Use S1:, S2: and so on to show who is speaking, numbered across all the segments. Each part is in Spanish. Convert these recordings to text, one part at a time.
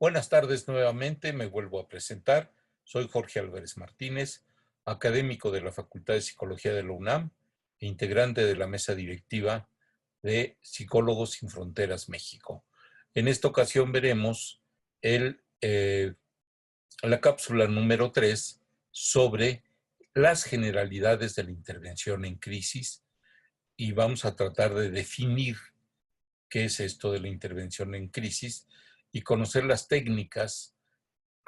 S1: Buenas tardes nuevamente, me vuelvo a presentar. Soy Jorge Álvarez Martínez, académico de la Facultad de Psicología de la UNAM e integrante de la mesa directiva de Psicólogos Sin Fronteras México. En esta ocasión veremos la cápsula número 3 sobre las generalidades de la intervención en crisis y vamos a tratar de definir qué es esto de la intervención en crisis y conocer las técnicas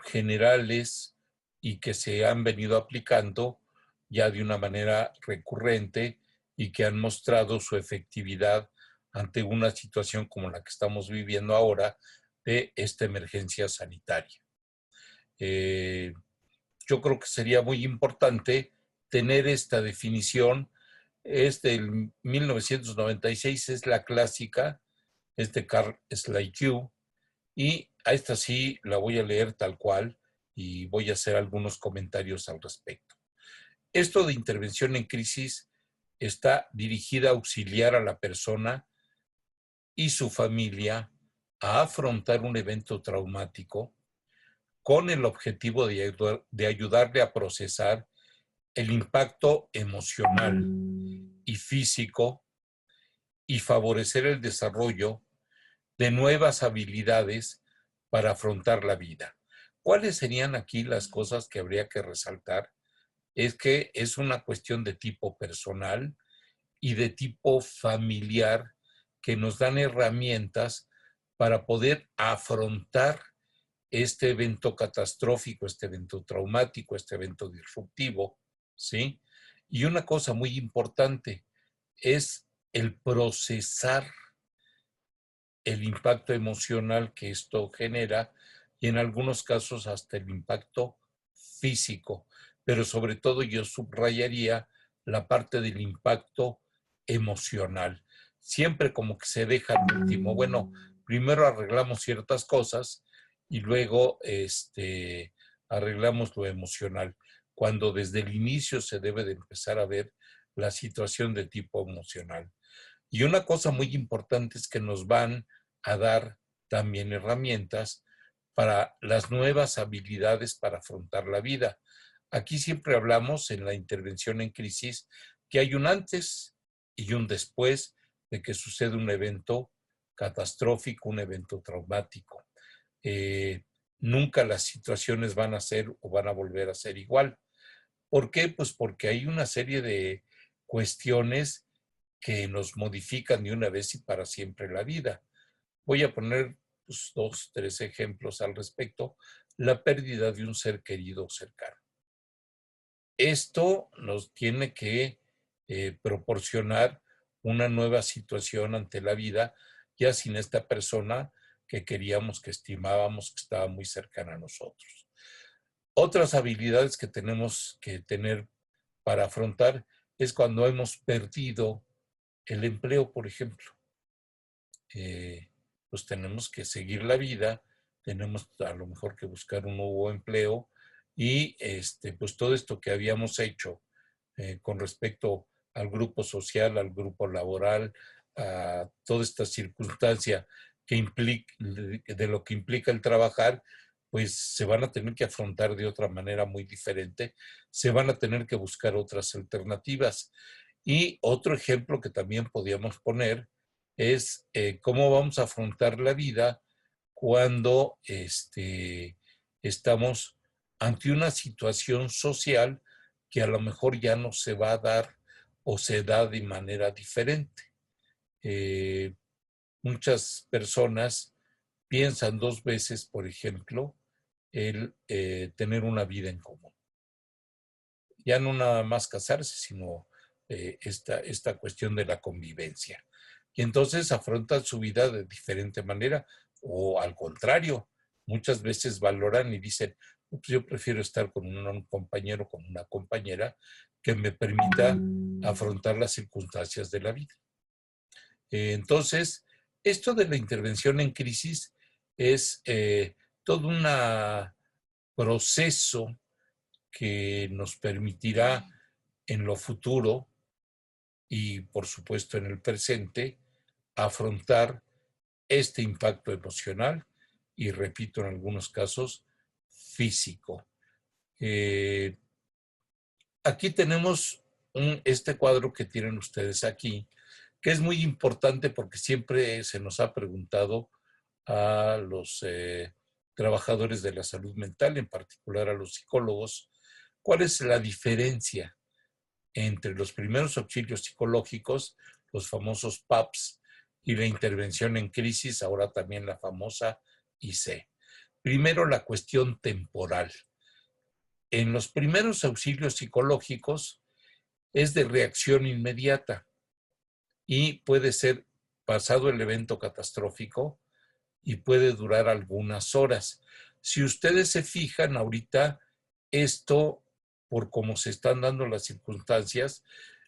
S1: generales y que se han venido aplicando ya de una manera recurrente y que han mostrado su efectividad ante una situación como la que estamos viviendo ahora de esta emergencia sanitaria. Eh, yo creo que sería muy importante tener esta definición. Es del 1996, es la clásica, es de Carl Schleicher, y a esta sí la voy a leer tal cual y voy a hacer algunos comentarios al respecto. Esto de intervención en crisis está dirigida a auxiliar a la persona y su familia a afrontar un evento traumático con el objetivo de ayudarle a procesar el impacto emocional y físico y favorecer el desarrollo de nuevas habilidades para afrontar la vida. ¿Cuáles serían aquí las cosas que habría que resaltar? Es que es una cuestión de tipo personal y de tipo familiar que nos dan herramientas para poder afrontar este evento catastrófico, este evento traumático, este evento disruptivo, ¿sí? Y una cosa muy importante es el procesar el impacto emocional que esto genera y en algunos casos hasta el impacto físico, pero sobre todo yo subrayaría la parte del impacto emocional. Siempre como que se deja al último. Bueno, primero arreglamos ciertas cosas y luego arreglamos lo emocional, cuando desde el inicio se debe de empezar a ver la situación de tipo emocional. Y una cosa muy importante es que nos van a dar también herramientas para las nuevas habilidades para afrontar la vida. Aquí siempre hablamos en la intervención en crisis que hay un antes y un después de que sucede un evento catastrófico, un evento traumático. Eh, Nunca las situaciones van a ser o van a volver a ser igual. ¿Por qué? Pues porque hay una serie de cuestiones que nos modifican de una vez y para siempre la vida. Voy a poner pues, dos, tres ejemplos al respecto. La pérdida de un ser querido o cercano. Esto nos tiene que proporcionar una nueva situación ante la vida, ya sin esta persona que queríamos, que estimábamos, que estaba muy cercana a nosotros. Otras habilidades que tenemos que tener para afrontar es cuando hemos perdido el empleo, por ejemplo. Pues tenemos que seguir la vida, tenemos a lo mejor que buscar un nuevo empleo y pues todo esto que habíamos hecho con respecto al grupo social, al grupo laboral, a toda esta circunstancia que implica, de lo que implica el trabajar, pues se van a tener que afrontar de otra manera muy diferente, se van a tener que buscar otras alternativas. Y otro ejemplo que también podíamos poner es cómo vamos a afrontar la vida cuando estamos ante una situación social que a lo mejor ya no se va a dar o se da de manera diferente. Eh, Muchas personas piensan dos veces, por ejemplo, el tener una vida en común. Ya no nada más casarse, sino esta cuestión de la convivencia. Y entonces afrontan su vida de diferente manera o al contrario, muchas veces valoran y dicen, pues yo prefiero estar con un compañero, con una compañera que me permita afrontar las circunstancias de la vida. Entonces, esto de la intervención en crisis es todo un proceso que nos permitirá en lo futuro y por supuesto en el presente afrontar este impacto emocional y, repito, en algunos casos, físico. Aquí tenemos este cuadro que tienen ustedes aquí, que es muy importante porque siempre se nos ha preguntado a los trabajadores de la salud mental, en particular a los psicólogos, cuál es la diferencia entre los primeros auxilios psicológicos, los famosos PAPs, y la intervención en crisis, ahora también la famosa IC. Primero, la cuestión temporal. En los primeros auxilios psicológicos es de reacción inmediata y puede ser pasado el evento catastrófico y puede durar algunas horas. Si ustedes se fijan ahorita, esto, por cómo se están dando las circunstancias,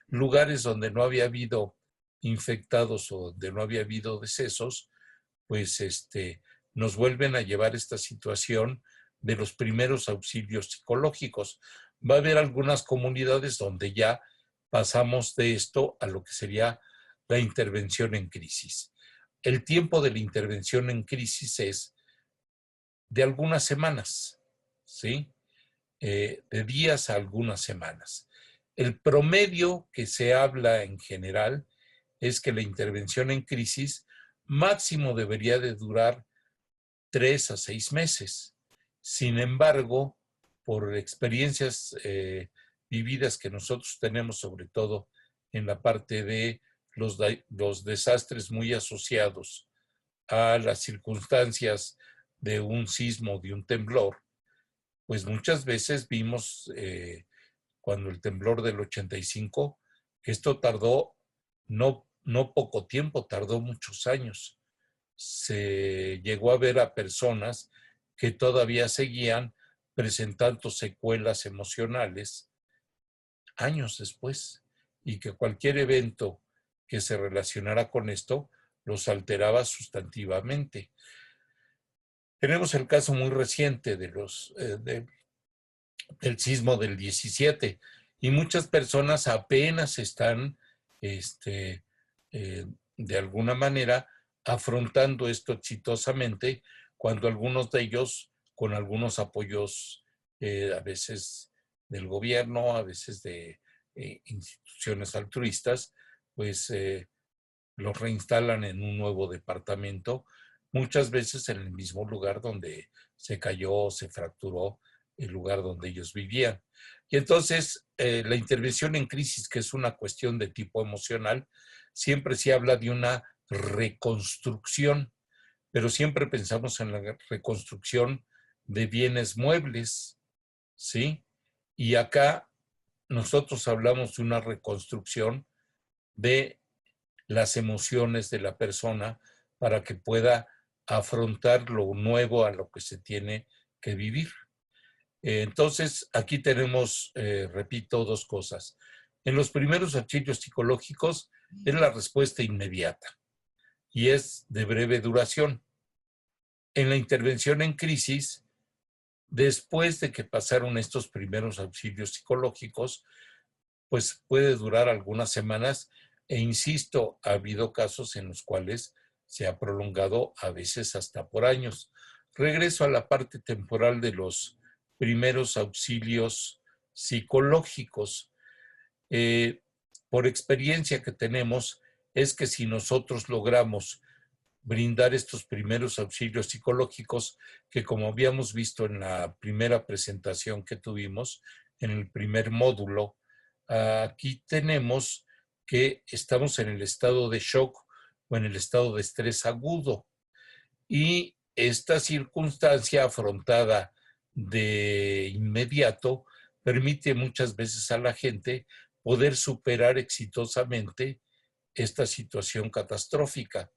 S1: lugares donde no había habido infectados o donde no había habido decesos, pues nos vuelven a llevar esta situación de los primeros auxilios psicológicos. Va a haber algunas comunidades donde ya pasamos de esto a lo que sería la intervención en crisis. El tiempo de la intervención en crisis es de algunas semanas, ¿sí? De días a algunas semanas. El promedio que se habla en general es que la intervención en crisis máximo debería de durar 3 a 6 meses. Sin embargo, por experiencias vividas que nosotros tenemos, sobre todo en la parte de los desastres muy asociados a las circunstancias de un sismo, de un temblor, pues muchas veces vimos cuando el temblor del 85, que esto tardó no poco tiempo, tardó muchos años. Se llegó a ver a personas que todavía seguían presentando secuelas emocionales años después y que cualquier evento que se relacionara con esto los alteraba sustantivamente. Tenemos el caso muy reciente del sismo del 17 y muchas personas apenas están de alguna manera afrontando esto exitosamente, cuando algunos de ellos, con algunos apoyos a veces del gobierno, a veces de instituciones altruistas, pues los reinstalan en un nuevo departamento, muchas veces en el mismo lugar donde se cayó, se fracturó el lugar donde ellos vivían. Y entonces la intervención en crisis, que es una cuestión de tipo emocional, siempre se habla de una reconstrucción, pero siempre pensamos en la reconstrucción de bienes muebles, ¿sí? Y acá nosotros hablamos de una reconstrucción de las emociones de la persona para que pueda afrontar lo nuevo a lo que se tiene que vivir. Entonces, aquí tenemos, repito, dos cosas. En los primeros auxilios psicológicos es la respuesta inmediata y es de breve duración. En la intervención en crisis, después de que pasaron estos primeros auxilios psicológicos, pues puede durar algunas semanas e insisto, ha habido casos en los cuales se ha prolongado a veces hasta por años. Regreso a la parte temporal de los primeros auxilios psicológicos. Por experiencia que tenemos, es que si nosotros logramos brindar estos primeros auxilios psicológicos, que como habíamos visto en la primera presentación que tuvimos, en el primer módulo, aquí tenemos que estamos en el estado de shock o en el estado de estrés agudo. Y esta circunstancia afrontada de inmediato permite muchas veces a la gente poder superar exitosamente esta situación catastrófica.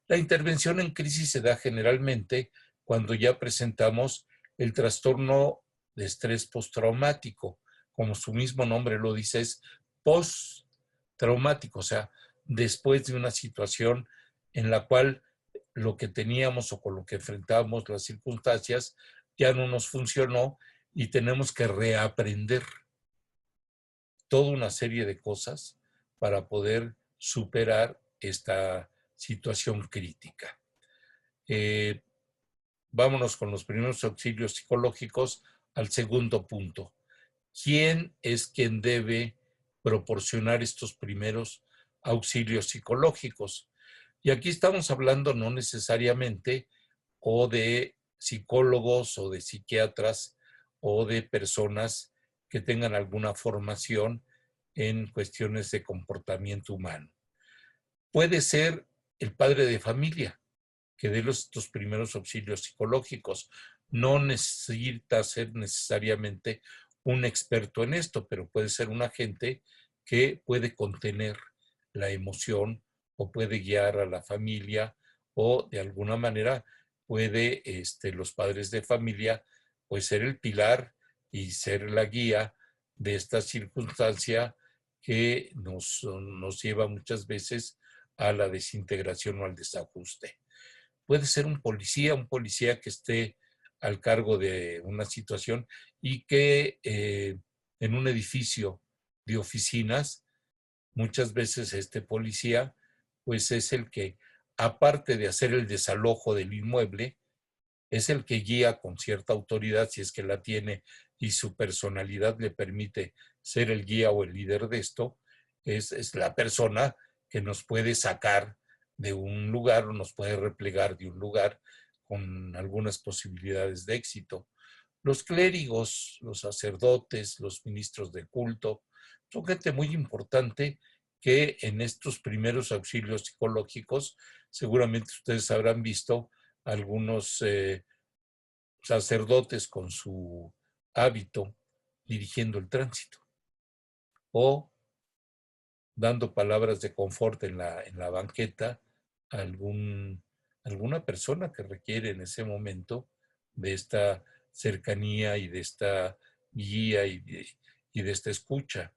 S1: La intervención en crisis se da generalmente cuando ya presentamos el trastorno de estrés postraumático. Como su mismo nombre lo dice, es postraumático, o sea, después de una situación en la cual lo que teníamos o con lo que enfrentábamos, las circunstancias, ya no nos funcionó y tenemos que reaprender toda una serie de cosas para poder superar esta situación crítica. vámonos con los primeros auxilios psicológicos al segundo punto. ¿Quién es quien debe proporcionar estos primeros auxilios psicológicos? Y aquí estamos hablando no necesariamente o de psicólogos o de psiquiatras o de personas que tengan alguna formación en cuestiones de comportamiento humano. Puede ser el padre de familia que dé estos primeros auxilios psicológicos. No necesita ser necesariamente un experto en esto, pero puede ser un agente que puede contener la emoción o puede guiar a la familia o de alguna manera puede los padres de familia pues ser el pilar y ser la guía de esta circunstancia que nos lleva muchas veces a la desintegración o al desajuste. Puede ser un policía que esté al cargo de una situación y que en un edificio de oficinas, muchas veces este policía, pues es el que, aparte de hacer el desalojo del inmueble, es el que guía con cierta autoridad, si es que la tiene y su personalidad le permite ser el guía o el líder de esto, es la persona que nos puede sacar de un lugar o nos puede replegar de un lugar con algunas posibilidades de éxito. Los clérigos, los sacerdotes, los ministros de culto, son gente muy importante que en estos primeros auxilios psicológicos, seguramente ustedes habrán visto algunos sacerdotes con su hábito dirigiendo el tránsito o dando palabras de confort en la banqueta a alguna persona que requiere en ese momento de esta cercanía y de esta guía y de esta escucha.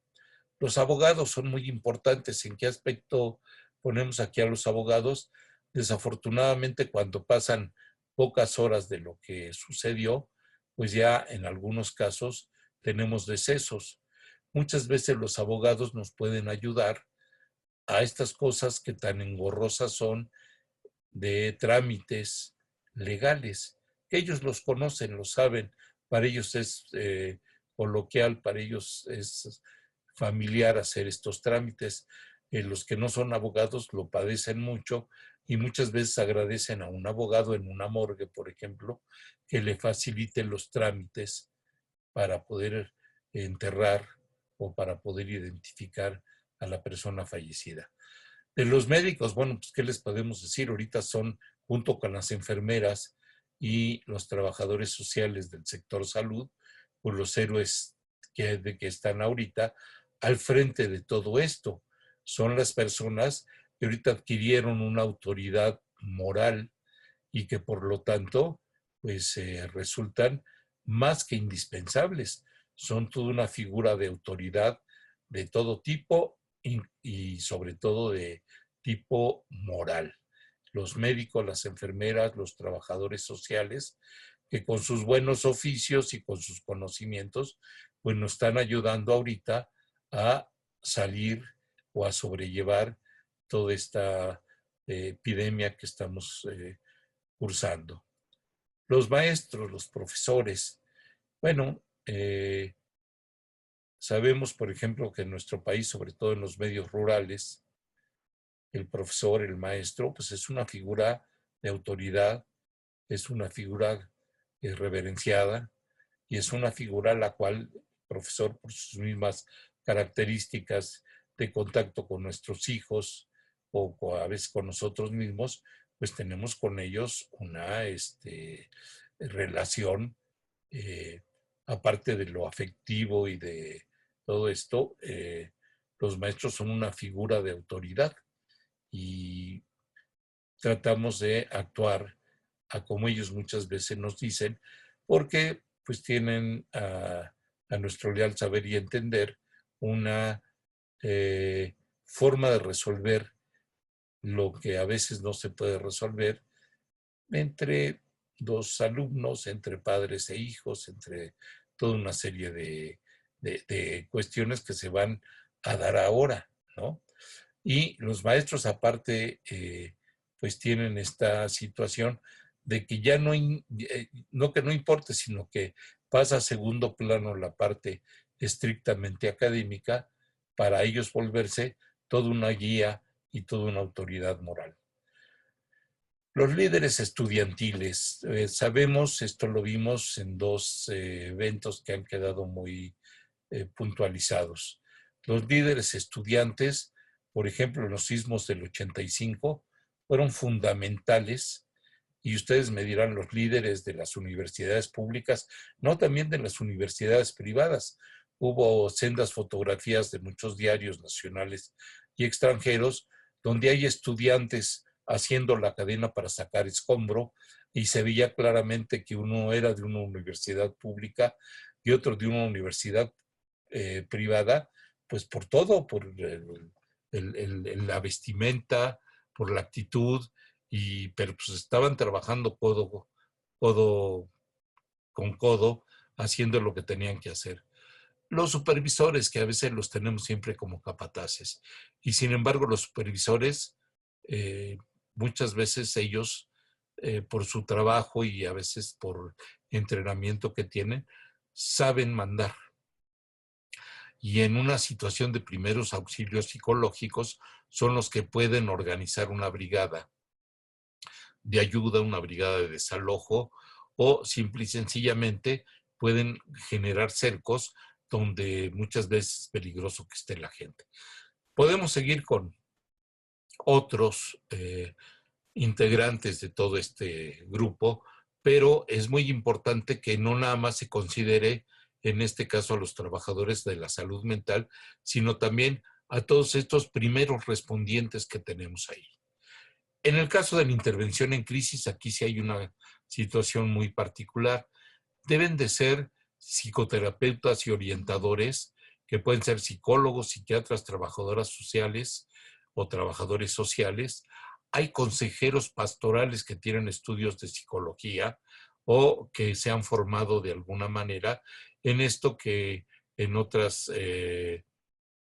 S1: Los abogados son muy importantes. ¿En qué aspecto ponemos aquí a los abogados? Desafortunadamente, cuando pasan pocas horas de lo que sucedió, pues ya en algunos casos tenemos decesos. Muchas veces los abogados nos pueden ayudar a estas cosas que tan engorrosas son de trámites legales, que ellos los conocen, lo saben, para ellos es coloquial, para ellos es familiar hacer estos trámites. Los que no son abogados lo padecen mucho y muchas veces agradecen a un abogado en una morgue, por ejemplo, que le facilite los trámites para poder enterrar o para poder identificar a la persona fallecida. De los médicos, bueno, pues ¿qué les podemos decir? Ahorita son, junto con las enfermeras y los trabajadores sociales del sector salud, pues los héroes que están ahorita al frente de todo esto. Son las personas que ahorita adquirieron una autoridad moral y que por lo tanto, pues resultan más que indispensables. Son toda una figura de autoridad de todo tipo y sobre todo de tipo moral. Los médicos, las enfermeras, los trabajadores sociales, que con sus buenos oficios y con sus conocimientos, pues nos están ayudando ahorita a salir o a sobrellevar toda esta epidemia que estamos cursando. Los maestros, los profesores, bueno, sabemos, por ejemplo, que en nuestro país, sobre todo en los medios rurales, el profesor, el maestro, pues es una figura de autoridad, es una figura reverenciada y es una figura a la cual el profesor, por sus mismas características de contacto con nuestros hijos o a veces con nosotros mismos, pues tenemos con ellos una relación, eh, aparte de lo afectivo y de todo esto, los maestros son una figura de autoridad y tratamos de actuar a como ellos muchas veces nos dicen, porque pues tienen a nuestro leal saber y entender una forma de resolver lo que a veces no se puede resolver entre dos alumnos, entre padres e hijos, entre toda una serie de cuestiones que se van a dar ahora, ¿no? Y los maestros aparte, pues tienen esta situación de que ya no que no importe, sino que pasa a segundo plano la parte estrictamente académica para ellos volverse toda una guía y toda una autoridad moral. Los líderes estudiantiles, sabemos, esto lo vimos en dos eventos que han quedado muy puntualizados. Los líderes estudiantes, por ejemplo, en los sismos del 85, fueron fundamentales, y ustedes me dirán los líderes de las universidades públicas, no también de las universidades privadas. Hubo sendas fotografías de muchos diarios nacionales y extranjeros donde hay estudiantes haciendo la cadena para sacar escombro y se veía claramente que uno era de una universidad pública y otro de una universidad privada, pues por todo, por la vestimenta, por la actitud, pero pues estaban trabajando codo con codo, haciendo lo que tenían que hacer. Los supervisores, que a veces los tenemos siempre como capataces, y sin embargo los supervisores, eh, muchas veces ellos, por su trabajo y a veces por entrenamiento que tienen, saben mandar. Y en una situación de primeros auxilios psicológicos son los que pueden organizar una brigada de ayuda, una brigada de desalojo, o simple y sencillamente pueden generar cercos donde muchas veces es peligroso que esté la gente. Podemos seguir con otros integrantes de todo este grupo, pero es muy importante que no nada más se considere, en este caso, a los trabajadores de la salud mental, sino también a todos estos primeros respondientes que tenemos ahí. En el caso de la intervención en crisis, aquí sí hay una situación muy particular. Deben de ser psicoterapeutas y orientadores, que pueden ser psicólogos, psiquiatras, trabajadoras sociales o trabajadores sociales. Hay consejeros pastorales que tienen estudios de psicología o que se han formado de alguna manera en esto que en otras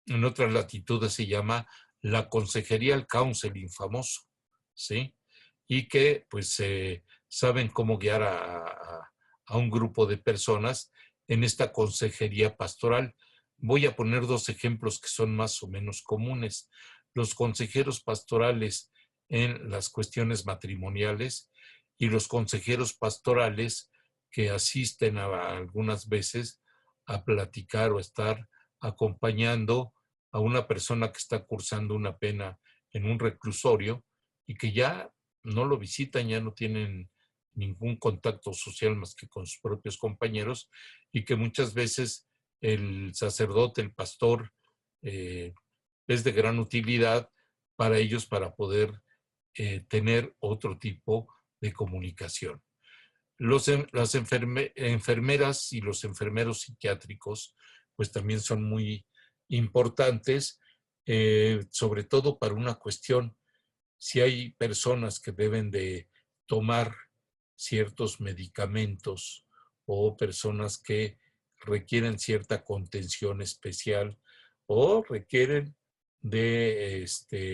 S1: latitudes se llama la consejería al counseling famoso, ¿sí? Y que pues saben cómo guiar a un grupo de personas en esta consejería pastoral. Voy a poner dos ejemplos que son más o menos comunes. Los consejeros pastorales en las cuestiones matrimoniales y los consejeros pastorales que asisten algunas veces a platicar o estar acompañando a una persona que está cursando una pena en un reclusorio y que ya no lo visitan, ya no tienen ningún contacto social más que con sus propios compañeros, y que muchas veces el sacerdote, el pastor, eh, es de gran utilidad para ellos para poder tener otro tipo de comunicación. Las enfermeras y los enfermeros psiquiátricos pues también son muy importantes, sobre todo para una cuestión, si hay personas que deben de tomar ciertos medicamentos o personas que requieren cierta contención especial o requieren de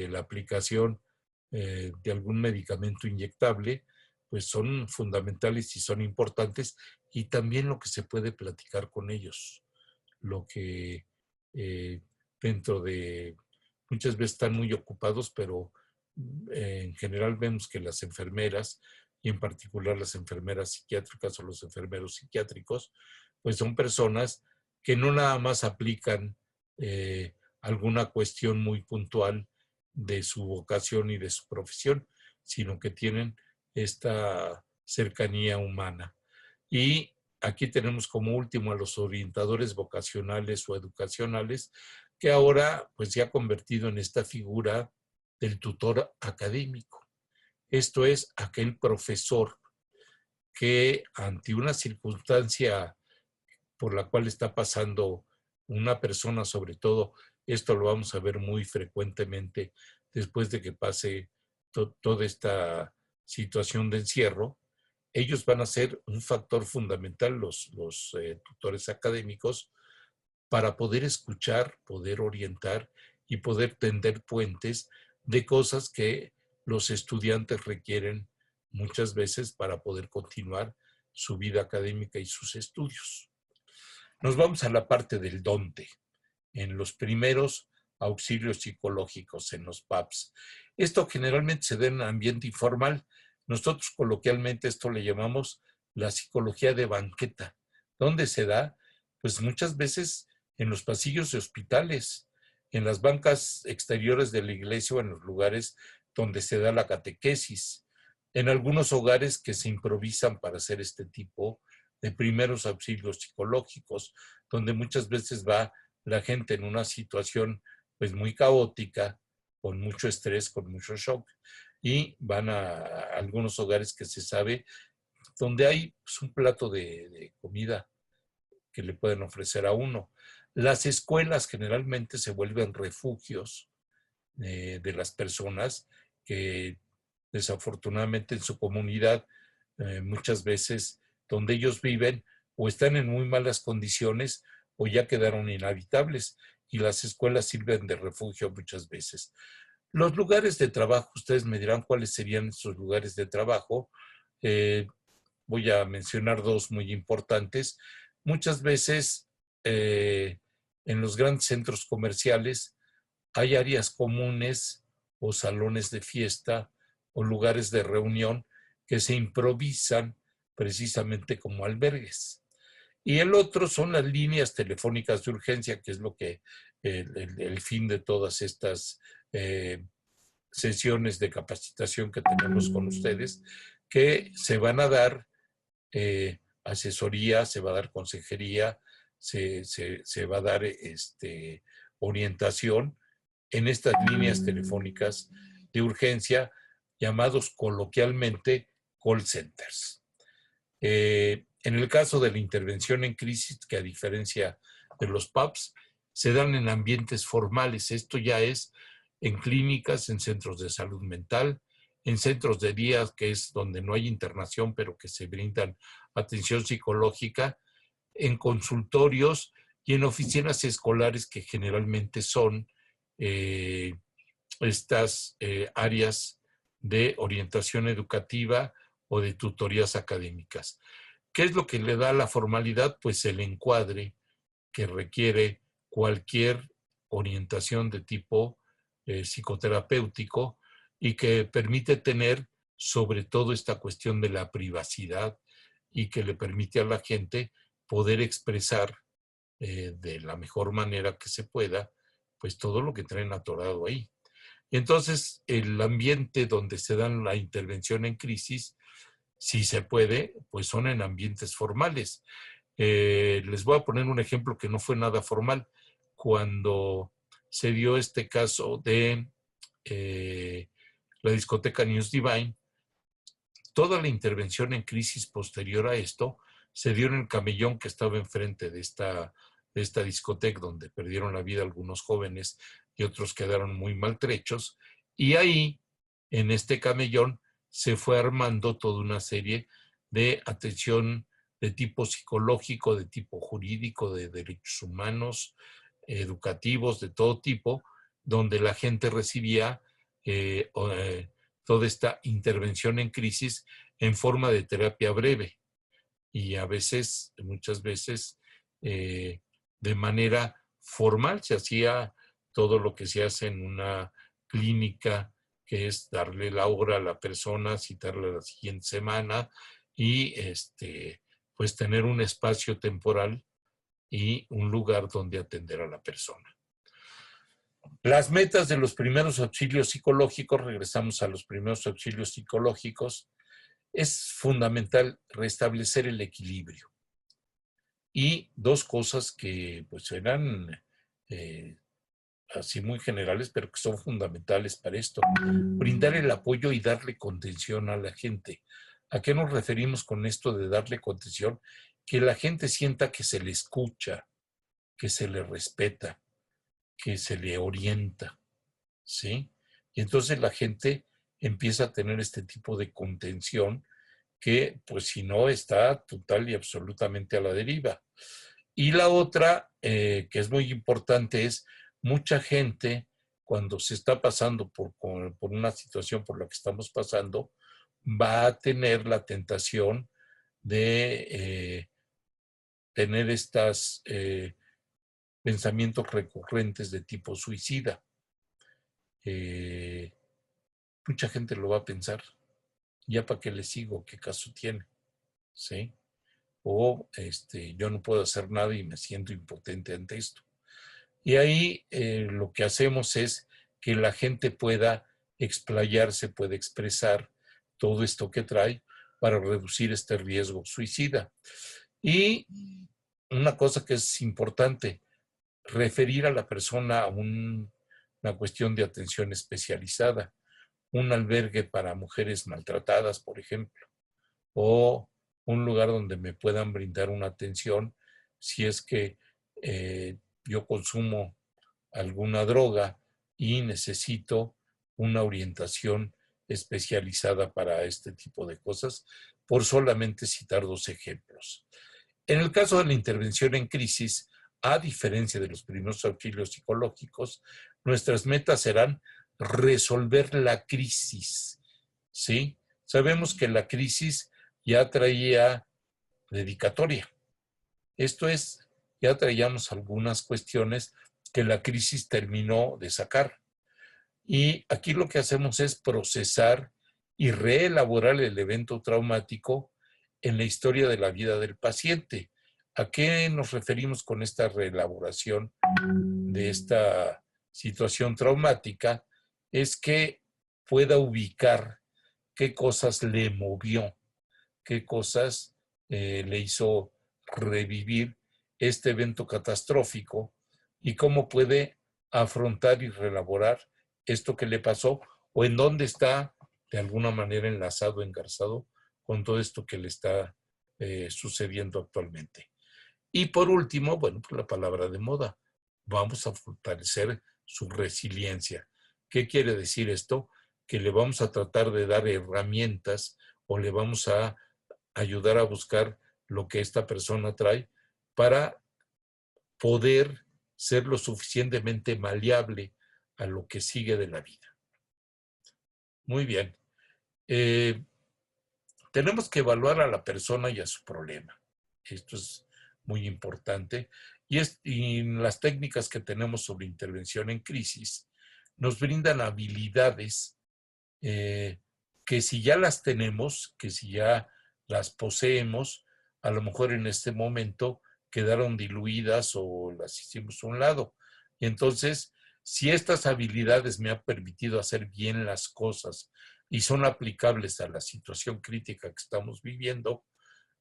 S1: la aplicación de algún medicamento inyectable, pues son fundamentales y son importantes, y también lo que se puede platicar con ellos, lo que eh, dentro de, muchas veces están muy ocupados, pero en general vemos que las enfermeras, y en particular las enfermeras psiquiátricas o los enfermeros psiquiátricos, pues son personas que no nada más aplican alguna cuestión muy puntual de su vocación y de su profesión, sino que tienen esta cercanía humana. Y aquí tenemos como último a los orientadores vocacionales o educacionales, que ahora pues se ha convertido en esta figura del tutor académico. Esto es aquel profesor que ante una circunstancia por la cual está pasando una persona, sobre todo, esto lo vamos a ver muy frecuentemente después de que pase toda esta situación de encierro, ellos van a ser un factor fundamental, los tutores académicos, para poder escuchar, poder orientar y poder tender puentes de cosas que los estudiantes requieren muchas veces para poder continuar su vida académica y sus estudios. Nos vamos a la parte del dónde, en los primeros auxilios psicológicos, en los PAPs. Esto generalmente se da en ambiente informal. Nosotros coloquialmente esto le llamamos la psicología de banqueta. ¿Dónde se da? Pues muchas veces en los pasillos de hospitales, en las bancas exteriores de la iglesia o en los lugares donde se da la catequesis, en algunos hogares que se improvisan para hacer este tipo de primeros auxilios psicológicos, donde muchas veces va la gente en una situación pues muy caótica, con mucho estrés, con mucho shock, y van a algunos hogares que se sabe donde hay pues, un plato de comida que le pueden ofrecer a uno. Las escuelas generalmente se vuelven refugios de las personas que desafortunadamente en su comunidad muchas veces donde ellos viven o están en muy malas condiciones o ya quedaron inhabitables y las escuelas sirven de refugio muchas veces. Los lugares de trabajo, ustedes me dirán cuáles serían esos lugares de trabajo. Eh, Voy a mencionar dos muy importantes. Muchas veces en los grandes centros comerciales hay áreas comunes o salones de fiesta o lugares de reunión que se improvisan precisamente como albergues. Y el otro son las líneas telefónicas de urgencia, que es lo que el fin de todas estas sesiones de capacitación que tenemos con ustedes, que se van a dar asesoría, se va a dar consejería, se va a dar orientación en estas líneas telefónicas de urgencia llamados coloquialmente call centers. En el caso de la intervención en crisis, que a diferencia de los PAPs, se dan en ambientes formales. Esto ya es en clínicas, en centros de salud mental, en centros de día, que es donde no hay internación, pero que se brindan atención psicológica, en consultorios y en oficinas escolares que generalmente son estas áreas de orientación educativa o de tutorías académicas. ¿Qué es lo que le da la formalidad? Pues el encuadre que requiere cualquier orientación de tipo psicoterapéutico y que permite tener sobre todo esta cuestión de la privacidad y que le permite a la gente poder expresar de la mejor manera que se pueda, pues todo lo que traen atorado ahí. Y entonces el ambiente donde se dan la intervención en crisis, si se puede, pues son en ambientes formales. Les voy a poner un ejemplo que no fue nada formal. Cuando se dio este caso de la discoteca News Divine, toda la intervención en crisis posterior a esto se dio en el camellón que estaba enfrente de esta discoteca donde perdieron la vida algunos jóvenes y otros quedaron muy maltrechos. Y ahí, en este camellón, se fue armando toda una serie de atención de tipo psicológico, de tipo jurídico, de derechos humanos, educativos, de todo tipo, donde la gente recibía toda esta intervención en crisis en forma de terapia breve y a veces, muchas veces, de manera formal se hacía todo lo que se hace en una clínica, que es darle la hora a la persona, citarla la siguiente semana y pues tener un espacio temporal y un lugar donde atender a la persona. Las metas de los primeros auxilios psicológicos, regresamos a los primeros auxilios psicológicos, es fundamental restablecer el equilibrio. Y dos cosas que pues eran así muy generales, pero que son fundamentales para esto. Brindar el apoyo y darle contención a la gente. ¿A qué nos referimos con esto de darle contención? Que la gente sienta que se le escucha, que se le respeta, que se le orienta, ¿sí? Y entonces la gente empieza a tener este tipo de contención que, pues si no, está total y absolutamente a la deriva. Y la otra, que es muy importante, es mucha gente, cuando se está pasando por una situación por la que estamos pasando, va a tener la tentación de tener estos pensamientos recurrentes de tipo suicida. Mucha gente lo va a pensar, ¿ya para qué le sigo? ¿Qué caso tiene? ¿Sí? O yo no puedo hacer nada y me siento impotente ante esto. Y ahí lo que hacemos es que la gente pueda explayarse, pueda expresar todo esto que trae para reducir este riesgo suicida. Y una cosa que es importante, referir a la persona a una cuestión de atención especializada, un albergue para mujeres maltratadas, por ejemplo, o un lugar donde me puedan brindar una atención si es que yo consumo alguna droga y necesito una orientación especializada para este tipo de cosas, por solamente citar dos ejemplos. En el caso de la intervención en crisis, a diferencia de los primeros auxilios psicológicos, nuestras metas serán resolver la crisis, ¿sí? Sabemos que la crisis ya traía dedicatoria. Esto es, ya traíamos algunas cuestiones que la crisis terminó de sacar. Y aquí lo que hacemos es procesar y reelaborar el evento traumático en la historia de la vida del paciente. ¿A qué nos referimos con esta reelaboración de esta situación traumática? Es que pueda ubicar qué cosas le movió, qué cosas le hizo revivir este evento catastrófico y cómo puede afrontar y reelaborar esto que le pasó o en dónde está de alguna manera enlazado, engarzado con todo esto que le está sucediendo actualmente. Y por último, bueno, pues la palabra de moda. Vamos a fortalecer su resiliencia. ¿Qué quiere decir esto? Que le vamos a tratar de dar herramientas o le vamos a ayudar a buscar lo que esta persona trae para poder ser lo suficientemente maleable a lo que sigue de la vida. Muy bien. Tenemos que evaluar a la persona y a su problema. Esto es muy importante. Y las técnicas que tenemos sobre intervención en crisis nos brindan habilidades que si ya las tenemos, que si ya las poseemos, a lo mejor en este momento quedaron diluidas o las hicimos a un lado. Y entonces, si estas habilidades me han permitido hacer bien las cosas y son aplicables a la situación crítica que estamos viviendo,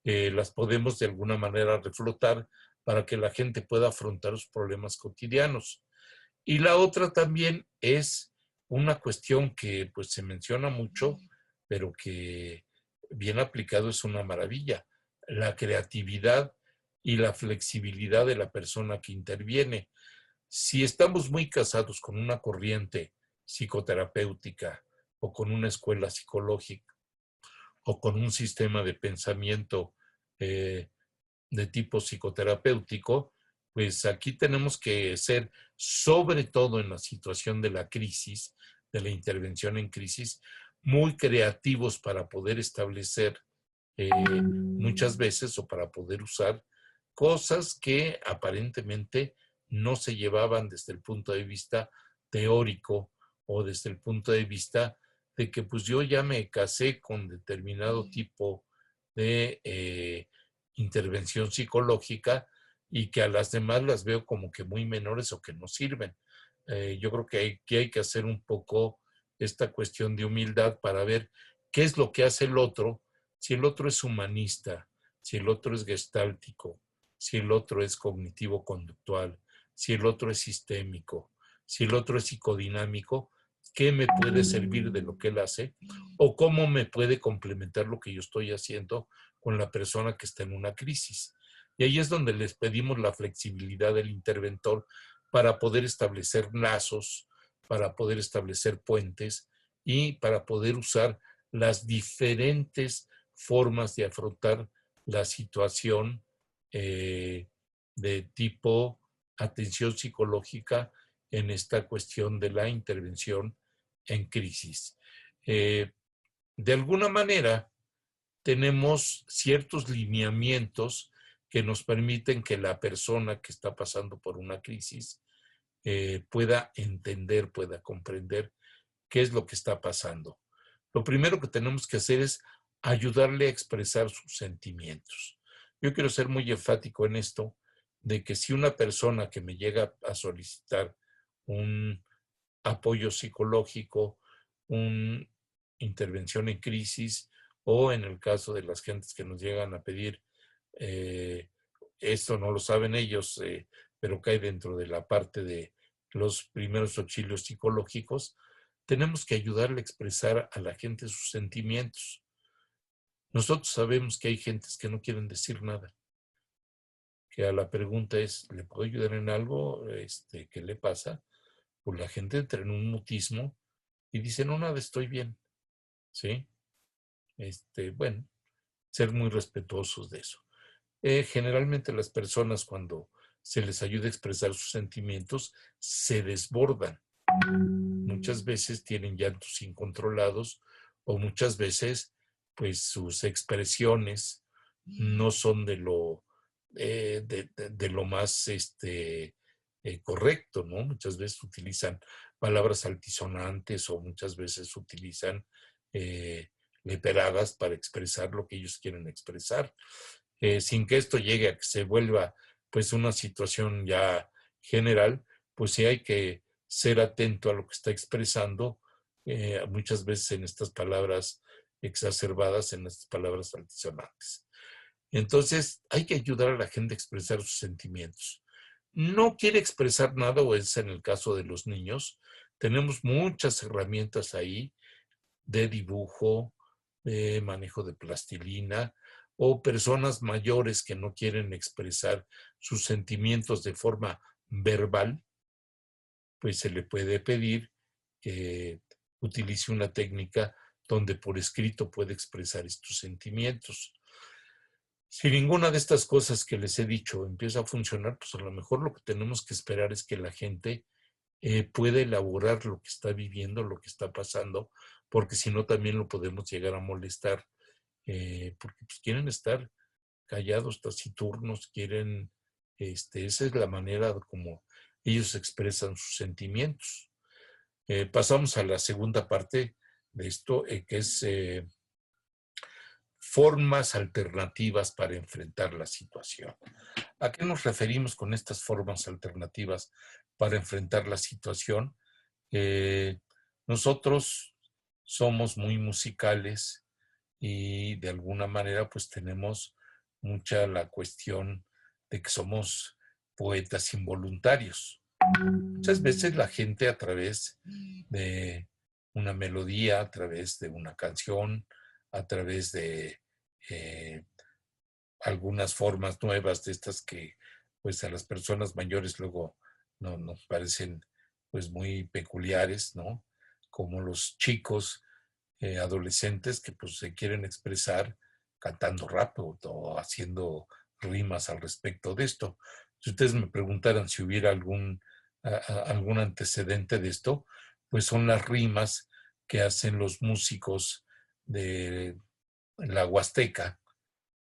S1: las podemos de alguna manera reflotar para que la gente pueda afrontar los problemas cotidianos. Y la otra también es una cuestión que pues se menciona mucho, pero que bien aplicado es una maravilla, la creatividad y la flexibilidad de la persona que interviene. Si estamos muy casados con una corriente psicoterapéutica o con una escuela psicológica o con un sistema de pensamiento eh, de tipo psicoterapéutico, pues aquí tenemos que ser, sobre todo en la situación de la crisis, de la intervención en crisis, muy creativos para poder establecer muchas veces o para poder usar cosas que aparentemente no se llevaban desde el punto de vista teórico o desde el punto de vista de que pues yo ya me casé con determinado tipo de intervención psicológica y que a las demás las veo como que muy menores o que no sirven. Yo creo que hay que hacer un poco esta cuestión de humildad para ver qué es lo que hace el otro, si el otro es humanista, si el otro es gestáltico, si el otro es cognitivo-conductual, si el otro es sistémico, si el otro es psicodinámico, qué me puede servir de lo que él hace o cómo me puede complementar lo que yo estoy haciendo con la persona que está en una crisis. Y ahí es donde les pedimos la flexibilidad del interventor para poder establecer lazos, para poder establecer puentes y para poder usar las diferentes formas de afrontar la situación de tipo atención psicológica en esta cuestión de la intervención en crisis. de alguna manera tenemos ciertos lineamientos que nos permiten que la persona que está pasando por una crisis pueda entender, pueda comprender qué es lo que está pasando. Lo primero que tenemos que hacer es ayudarle a expresar sus sentimientos. Yo quiero ser muy enfático en esto, de que si una persona que me llega a solicitar un apoyo psicológico, una intervención en crisis, o en el caso de las gentes que nos llegan a pedir, eh, esto no lo saben ellos, pero cae dentro de la parte de los primeros auxilios psicológicos, tenemos que ayudarle a expresar a la gente sus sentimientos. Nosotros sabemos que hay gentes que no quieren decir nada, que a la pregunta es, ¿le puedo ayudar en algo? ¿Qué le pasa? Pues la gente entra en un mutismo y dice, no, nada, estoy bien, ¿sí? Bueno, ser muy respetuosos de eso. Generalmente las personas cuando se les ayuda a expresar sus sentimientos, se desbordan. Muchas veces tienen llantos incontrolados o muchas veces pues sus expresiones no son de lo más correcto, ¿no? Muchas veces utilizan palabras altisonantes o muchas veces utilizan eh, leteradas para expresar lo que ellos quieren expresar, sin que esto llegue a que se vuelva pues una situación ya general, pues sí hay que ser atento a lo que está expresando, muchas veces en estas palabras exacerbadas, en estas palabras altisonantes. Entonces, hay que ayudar a la gente a expresar sus sentimientos. No quiere expresar nada, o es en el caso de los niños, tenemos muchas herramientas ahí de dibujo, de manejo de plastilina, o personas mayores que no quieren expresar sus sentimientos de forma verbal, pues se le puede pedir que utilice una técnica donde por escrito puede expresar estos sentimientos. Si ninguna de estas cosas que les he dicho empieza a funcionar, pues a lo mejor lo que tenemos que esperar es que la gente pueda elaborar lo que está viviendo, lo que está pasando, porque si no también lo podemos llegar a molestar, porque pues, quieren estar callados, taciturnos, quieren, esa es la manera como ellos expresan sus sentimientos. Pasamos a la segunda parte de esto, que es formas alternativas para enfrentar la situación. ¿A qué nos referimos con estas formas alternativas para enfrentar la situación? Eh, Nosotros somos muy musicales y de alguna manera pues tenemos mucha la cuestión de que somos poetas involuntarios. Muchas veces la gente a través de una melodía, a través de una canción, a través de eh, algunas formas nuevas de estas que pues a las personas mayores luego no, nos parecen pues muy peculiares, ¿no? Como los chicos adolescentes que pues se quieren expresar cantando rap o haciendo rimas al respecto de esto. Si ustedes me preguntaran si hubiera algún antecedente de esto, pues son las rimas que hacen los músicos de la Huasteca,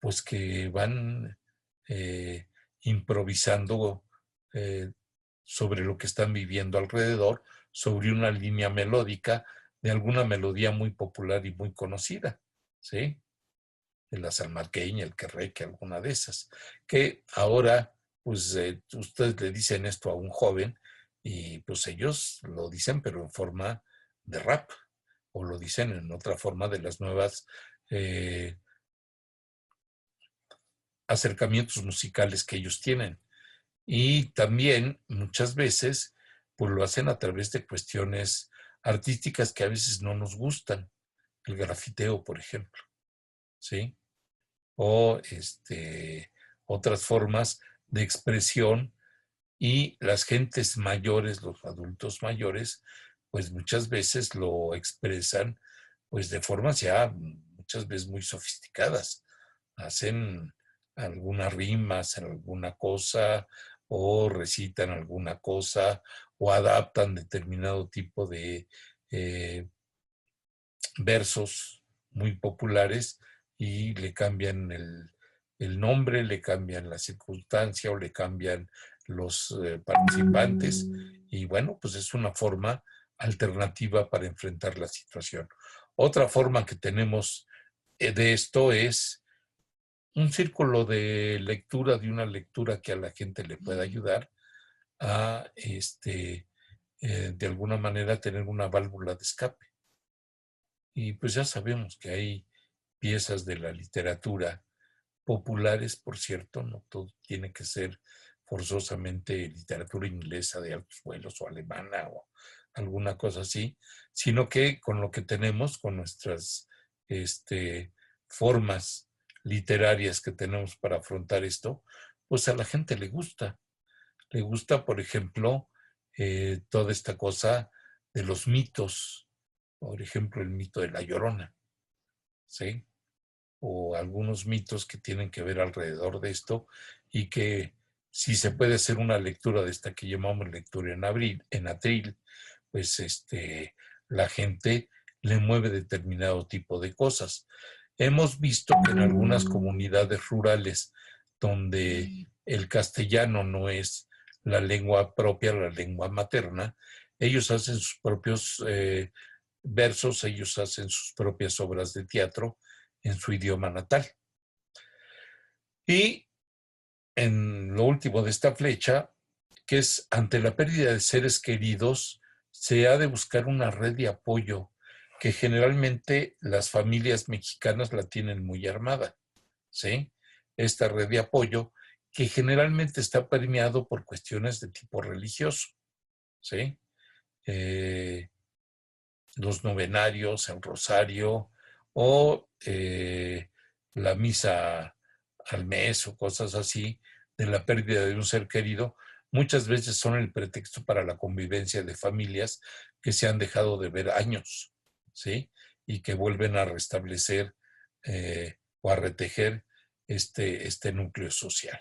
S1: pues que van eh, improvisando eh, sobre lo que están viviendo alrededor, sobre una línea melódica de alguna melodía muy popular y muy conocida, ¿sí? De la salmarqueña, el querreque, alguna de esas, que ahora, pues, ustedes le dicen esto a un joven y pues ellos lo dicen, pero en forma de rap, o lo dicen en otra forma de las nuevas acercamientos musicales que ellos tienen. Y también muchas veces pues lo hacen a través de cuestiones artísticas que a veces no nos gustan, el grafiteo, por ejemplo, ¿sí? O otras formas de expresión, y las gentes mayores, los adultos mayores, pues muchas veces lo expresan pues de formas ya muchas veces muy sofisticadas. Hacen algunas rimas en alguna cosa, o recitan alguna cosa, o adaptan determinado tipo de versos muy populares y le cambian el nombre, le cambian la circunstancia o le cambian los participantes. Y bueno, pues es una forma alternativa para enfrentar la situación. Otra forma que tenemos de esto es un círculo de lectura, de una lectura que a la gente le pueda ayudar a, de alguna manera, tener una válvula de escape. Y pues ya sabemos que hay piezas de la literatura populares, por cierto, no todo tiene que ser forzosamente literatura inglesa de altos vuelos o alemana o alguna cosa así, sino que con lo que tenemos, con nuestras formas literarias que tenemos para afrontar esto, pues a la gente le gusta. Le gusta, por ejemplo, toda esta cosa de los mitos, por ejemplo, el mito de la Llorona, ¿sí? O algunos mitos que tienen que ver alrededor de esto y que si se puede hacer una lectura de esta que llamamos lectura en atril, pues la gente le mueve determinado tipo de cosas. Hemos visto que en algunas comunidades rurales donde el castellano no es la lengua propia, la lengua materna, ellos hacen sus propios versos, ellos hacen sus propias obras de teatro en su idioma natal. Y en lo último de esta flecha, que es ante la pérdida de seres queridos, se ha de buscar una red de apoyo que generalmente las familias mexicanas la tienen muy armada, ¿sí? Esta red de apoyo que generalmente está permeado por cuestiones de tipo religioso, ¿sí? Los novenarios, el rosario o la misa al mes o cosas así de la pérdida de un ser querido, muchas veces son el pretexto para la convivencia de familias que se han dejado de ver años, ¿sí? Y que vuelven a restablecer o a retejer este núcleo social.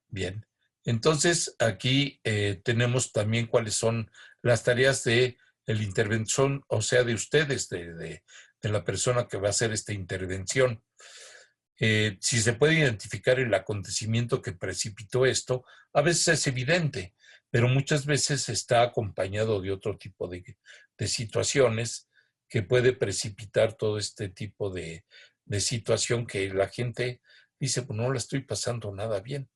S1: Bien, entonces aquí tenemos también cuáles son las tareas de el intervención, o sea, de ustedes, de la persona que va a hacer esta intervención. Si se puede identificar el acontecimiento que precipitó esto, a veces es evidente, pero muchas veces está acompañado de otro tipo de situaciones que puede precipitar todo este tipo de situación que la gente dice, pues no la estoy pasando nada bien.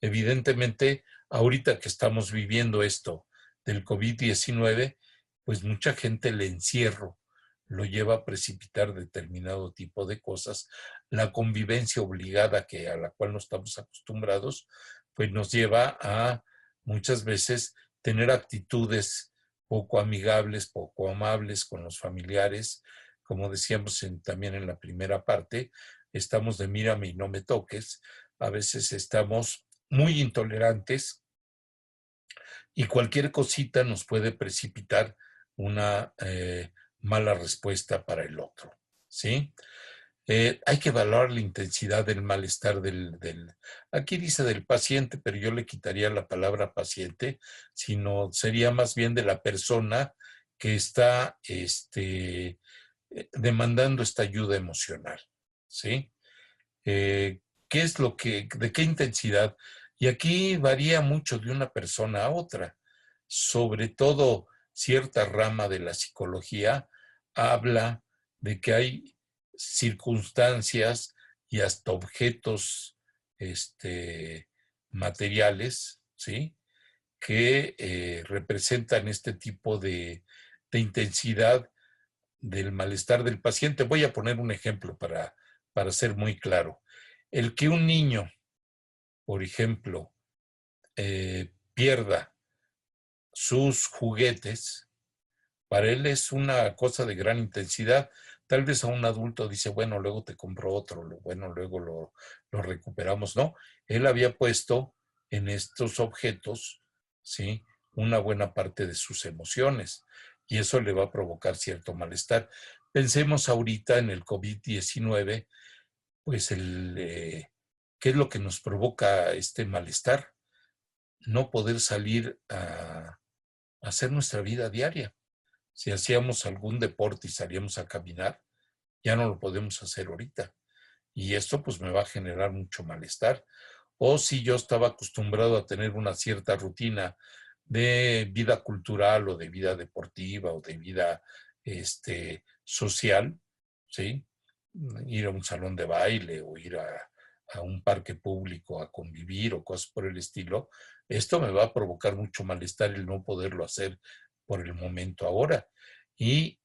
S1: Evidentemente, ahorita que estamos viviendo esto del COVID-19, pues mucha gente el encierro lo lleva a precipitar determinado tipo de cosas. La convivencia obligada a la cual no estamos acostumbrados, pues nos lleva a muchas veces tener actitudes poco amigables, poco amables con los familiares. Como decíamos también en la primera parte, estamos de mírame y no me toques. A veces estamos muy intolerantes y cualquier cosita nos puede precipitar una mala respuesta para el otro, ¿sí? Hay que valorar la intensidad del malestar aquí dice del paciente, pero yo le quitaría la palabra paciente, sino sería más bien de la persona que está demandando esta ayuda emocional, ¿sí? ¿Qué es de qué intensidad? Y aquí varía mucho de una persona a otra. Sobre todo, cierta rama de la psicología habla de que hay circunstancias y hasta objetos materiales, ¿sí? Que representan este tipo de intensidad del malestar del paciente. Voy a poner un ejemplo para ser muy claro. El que un niño, por ejemplo, pierda sus juguetes, para él es una cosa de gran intensidad. Tal vez a un adulto dice, bueno, luego te compro otro, bueno, luego lo recuperamos. No, él había puesto en estos objetos, ¿sí? Una buena parte de sus emociones y eso le va a provocar cierto malestar. Pensemos ahorita en el COVID-19, pues ¿qué es lo que nos provoca este malestar? No poder salir a hacer nuestra vida diaria. Si hacíamos algún deporte y salíamos a caminar, ya no lo podemos hacer ahorita. Y esto pues me va a generar mucho malestar. O si yo estaba acostumbrado a tener una cierta rutina de vida cultural o de vida deportiva o de vida social, ¿sí? Ir a un salón de baile o ir a un parque público a convivir o cosas por el estilo, esto me va a provocar mucho malestar el no poderlo hacer por el momento ahora. Y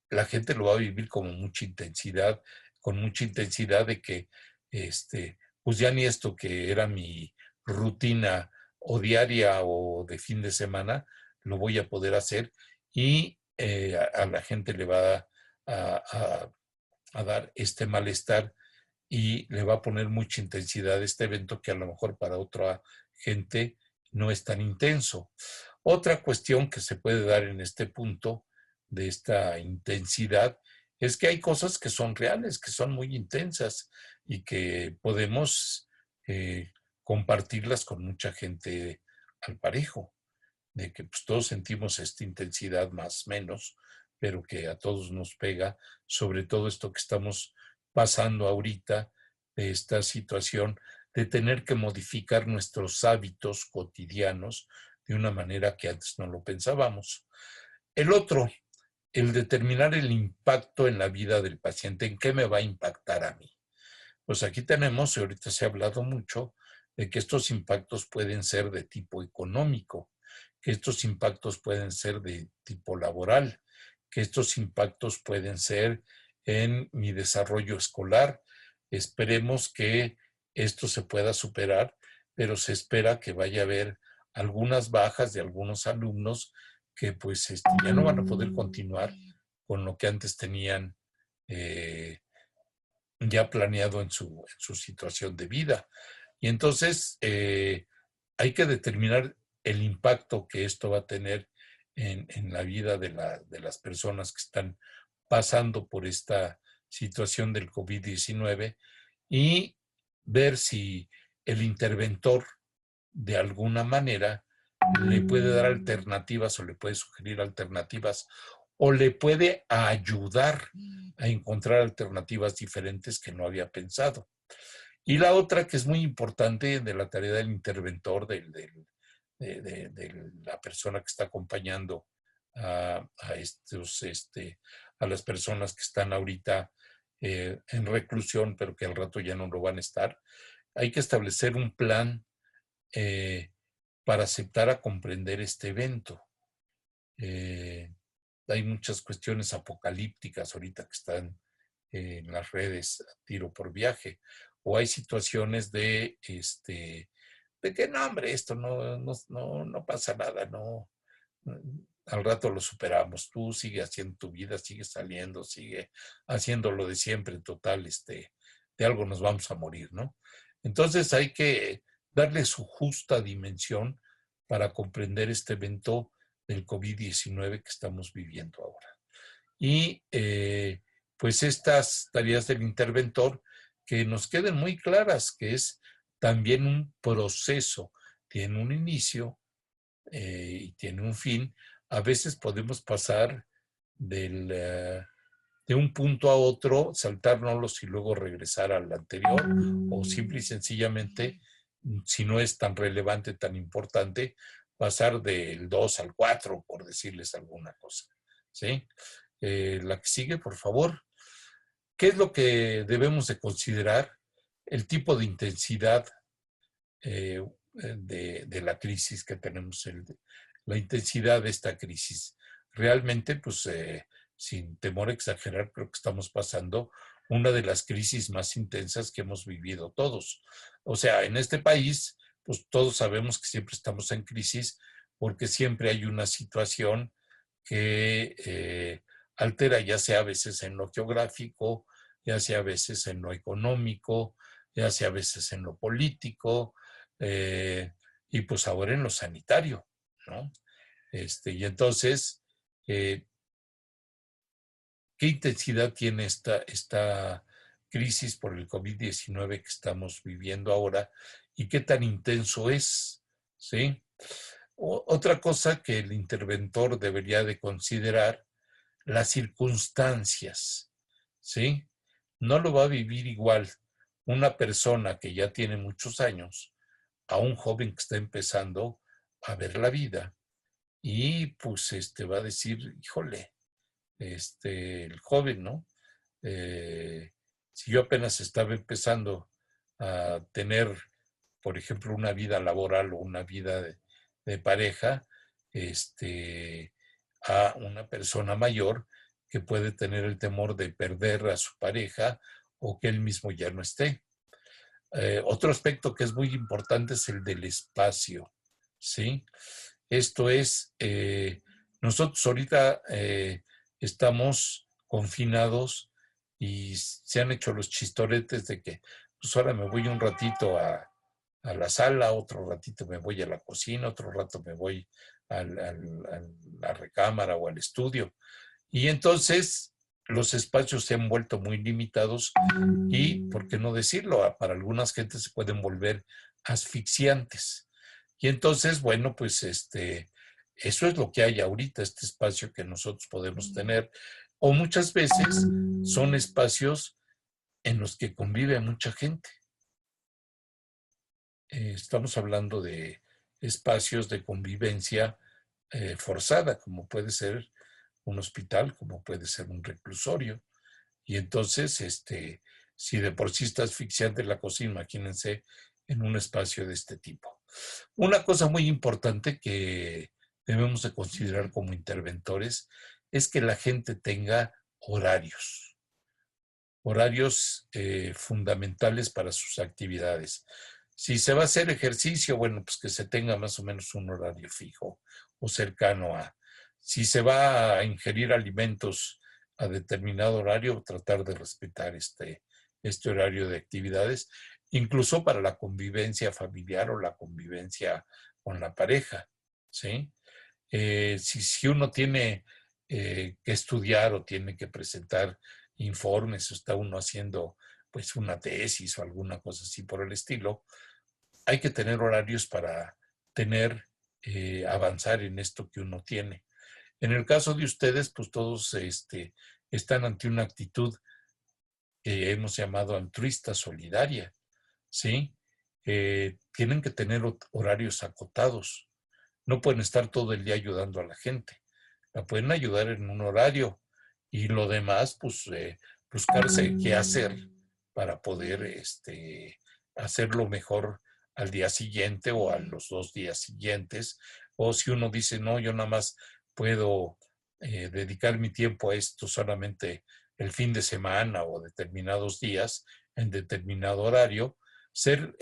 S1: la gente lo va a vivir como mucha intensidad, con mucha intensidad de que, pues ya ni esto que era mi rutina o diaria o de fin de semana, lo voy a poder hacer y a la gente le va a dar este malestar y le va a poner mucha intensidad a este evento que a lo mejor para otra gente no es tan intenso. Otra cuestión que se puede dar en este punto de esta intensidad es que hay cosas que son reales, que son muy intensas y que podemos compartirlas con mucha gente al parejo, de que pues, todos sentimos esta intensidad más o menos, pero que a todos nos pega, sobre todo esto que estamos pasando ahorita, de esta situación de tener que modificar nuestros hábitos cotidianos de una manera que antes no lo pensábamos. El otro, el determinar el impacto en la vida del paciente, ¿en qué me va a impactar a mí? Pues aquí tenemos, y ahorita se ha hablado mucho, de que estos impactos pueden ser de tipo económico, que estos impactos pueden ser de tipo laboral, que estos impactos pueden ser en mi desarrollo escolar. Esperemos que esto se pueda superar, pero se espera que vaya a haber algunas bajas de algunos alumnos que pues ya no van a poder continuar con lo que antes tenían ya planeado en su situación de vida. Y entonces hay que determinar el impacto que esto va a tener en la vida de las personas que están pasando por esta situación del COVID-19 y ver si el interventor de alguna manera le puede dar alternativas o le puede sugerir alternativas o le puede ayudar a encontrar alternativas diferentes que no había pensado. Y la otra que es muy importante de la tarea del interventor, de la persona que está acompañando a a las personas que están ahorita en reclusión, pero que al rato ya no lo van a estar, hay que establecer un plan eh, para aceptar a comprender este evento. Hay muchas cuestiones apocalípticas ahorita que están en las redes a tiro por viaje, o hay situaciones de que no, hombre, esto no pasa nada, no, al rato lo superamos, tú sigue haciendo tu vida, sigue saliendo, sigue haciendo lo de siempre, total, de algo nos vamos a morir, ¿no? Entonces hay que darle su justa dimensión para comprender este evento del COVID-19 que estamos viviendo ahora. Y pues estas tareas del interventor que nos queden muy claras, que es también un proceso, tiene un inicio y tiene un fin. A veces podemos pasar de un punto a otro, saltárnoslos y luego regresar al anterior, o simple y sencillamente, si no es tan relevante, tan importante, pasar del 2 al 4, por decirles alguna cosa. ¿Sí? La que sigue, por favor. ¿Qué es lo que debemos de considerar? El tipo de intensidad de la crisis que tenemos, la intensidad de esta crisis. Realmente, pues, sin temor a exagerar, creo que estamos pasando una de las crisis más intensas que hemos vivido todos. O sea, en este país, pues todos sabemos que siempre estamos en crisis porque siempre hay una situación que altera, ya sea a veces en lo geográfico, ya sea a veces en lo económico, ya sea a veces en lo político, eh, y pues ahora en lo sanitario, ¿no? Y entonces, eh, ¿qué intensidad tiene esta crisis por el COVID-19 que estamos viviendo ahora y qué tan intenso es? ¿Sí? Otra cosa que el interventor debería de considerar, las circunstancias, ¿sí? No lo va a vivir igual una persona que ya tiene muchos años a un joven que está empezando a ver la vida y pues va a decir, híjole, el joven, ¿no? Si yo apenas estaba empezando a tener, por ejemplo, una vida laboral o una vida de pareja, a una persona mayor que puede tener el temor de perder a su pareja o que él mismo ya no esté. Otro aspecto que es muy importante es el del espacio, ¿sí? Esto es, nosotros ahorita estamos confinados y se han hecho los chistoretes de que, pues ahora me voy un ratito a la sala, otro ratito me voy a la cocina, otro rato me voy a la recámara o al estudio. Y entonces los espacios se han vuelto muy limitados y, ¿por qué no decirlo? Para algunas gentes se pueden volver asfixiantes. Y entonces, bueno, pues eso es lo que hay ahorita, este espacio que nosotros podemos tener. O muchas veces son espacios en los que convive mucha gente. Estamos hablando de espacios de convivencia forzada, como puede ser un hospital, como puede ser un reclusorio. Y entonces, si de por sí está asfixiante la cocina, imagínense en un espacio de este tipo. Una cosa muy importante que debemos de considerar como interventores es que la gente tenga horarios fundamentales para sus actividades. Si se va a hacer ejercicio, bueno, pues que se tenga más o menos un horario fijo o cercano a. Si se va a ingerir alimentos a determinado horario, tratar de respetar este horario de actividades, incluso para la convivencia familiar o la convivencia con la pareja, ¿sí? Si uno tiene que estudiar o tiene que presentar informes o está uno haciendo pues una tesis o alguna cosa así por el estilo, hay que tener horarios para avanzar en esto que uno tiene. En el caso de ustedes, pues todos están ante una actitud que hemos llamado altruista solidaria, ¿sí? Tienen que tener horarios acotados. No pueden estar todo el día ayudando a la gente. La pueden ayudar en un horario y lo demás, pues buscarse qué hacer para poder hacerlo mejor al día siguiente o a los 2 días siguientes. O si uno dice, no, yo nada más puedo dedicar mi tiempo a esto solamente el fin de semana o determinados días en determinado horario, ser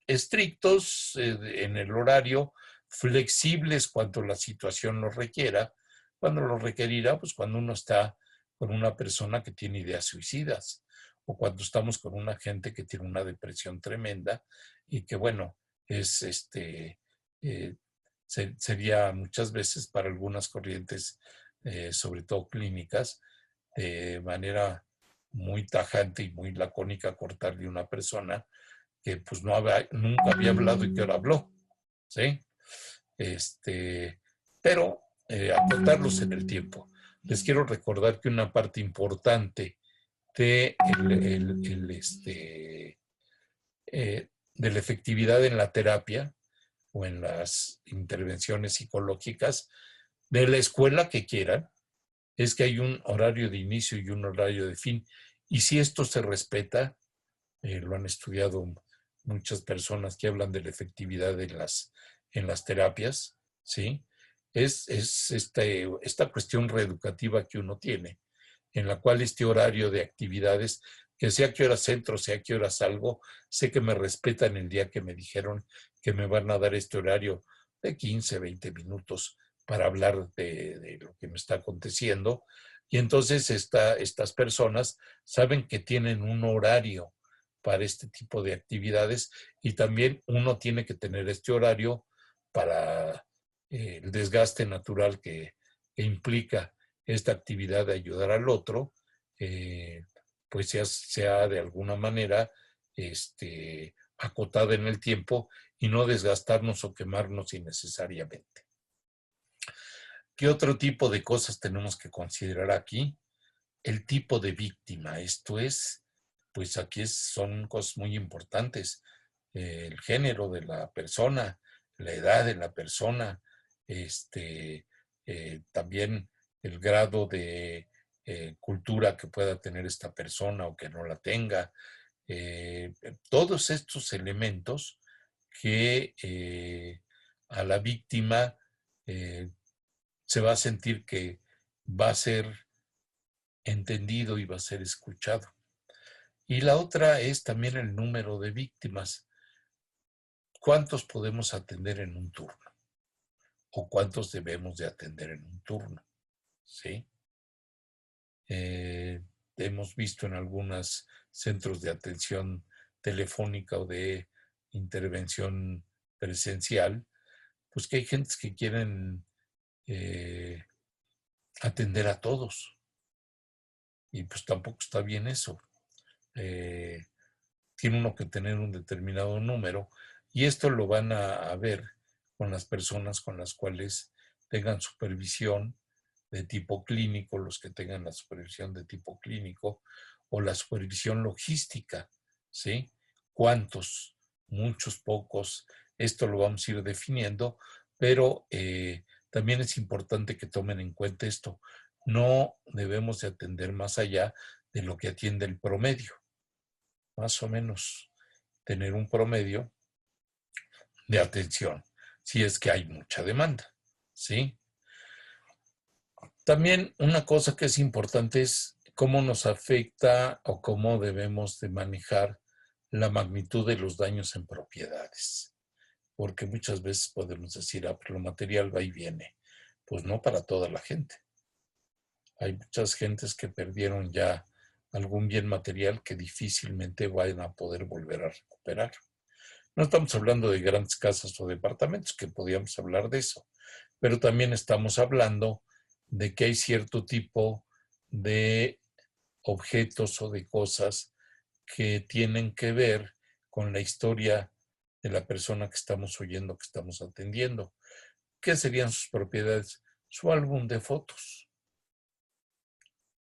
S1: estrictos en el horario, flexibles cuando la situación lo requiera. Cuando lo requerirá, pues cuando uno está con una persona que tiene ideas suicidas o cuando estamos con una gente que tiene una depresión tremenda y que, bueno, es eh, sería muchas veces para algunas corrientes, sobre todo clínicas, de manera muy tajante y muy lacónica cortarle a una persona que pues nunca había hablado y que ahora habló, ¿sí? Pero acotarlos en el tiempo. Les quiero recordar que una parte importante de, de la efectividad en la terapia o en las intervenciones psicológicas de la escuela que quieran es que hay un horario de inicio y un horario de fin. Y si esto se respeta, lo han estudiado muchas personas que hablan de la efectividad en las terapias, ¿sí? Es esta cuestión reeducativa que uno tiene, en la cual este horario de actividades, que sea que horas entro, sea que horas salgo, sé que me respetan el día que me dijeron que me van a dar este horario de 15, 20 minutos para hablar de lo que me está aconteciendo. Y entonces estas personas saben que tienen un horario para este tipo de actividades y también uno tiene que tener este horario para el desgaste natural que implica esta actividad de ayudar al otro, pues sea de alguna manera acotada en el tiempo y no desgastarnos o quemarnos innecesariamente. ¿Qué otro tipo de cosas tenemos que considerar aquí? el tipo de víctima. Esto es, pues aquí son cosas muy importantes. El género de la persona, la edad de la persona, también el grado de cultura que pueda tener esta persona o que no la tenga. Todos estos elementos que a la víctima se va a sentir que va a ser entendido y va a ser escuchado. Y la otra es también el número de víctimas. ¿Cuántos podemos atender en un turno? ¿O cuántos debemos de atender en un turno? ¿Sí? Hemos visto en algunos centros de atención telefónica o de intervención presencial, pues que hay gentes que quieren atender a todos. Y pues tampoco está bien eso. Tiene uno que tener un determinado número y esto lo van a ver con las personas con las cuales tengan supervisión de tipo clínico, los que tengan la supervisión de tipo clínico o la supervisión logística, ¿sí? ¿Cuántos? Muchos, pocos. Esto lo vamos a ir definiendo, pero también es importante que tomen en cuenta esto. No debemos de atender más allá de lo que atiende el promedio. Más o menos tener un promedio de atención, si es que hay mucha demanda, ¿sí? También una cosa que es importante es cómo nos afecta o cómo debemos de manejar la magnitud de los daños en propiedades. Porque muchas veces podemos decir, pero lo material va y viene. Pues no para toda la gente. Hay muchas gentes que perdieron ya algún bien material que difícilmente van a poder volver a recuperar. No estamos hablando de grandes casas o departamentos, que podríamos hablar de eso, pero también estamos hablando de que hay cierto tipo de objetos o de cosas que tienen que ver con la historia de la persona que estamos oyendo, que estamos atendiendo. ¿Qué serían sus propiedades? Su álbum de fotos.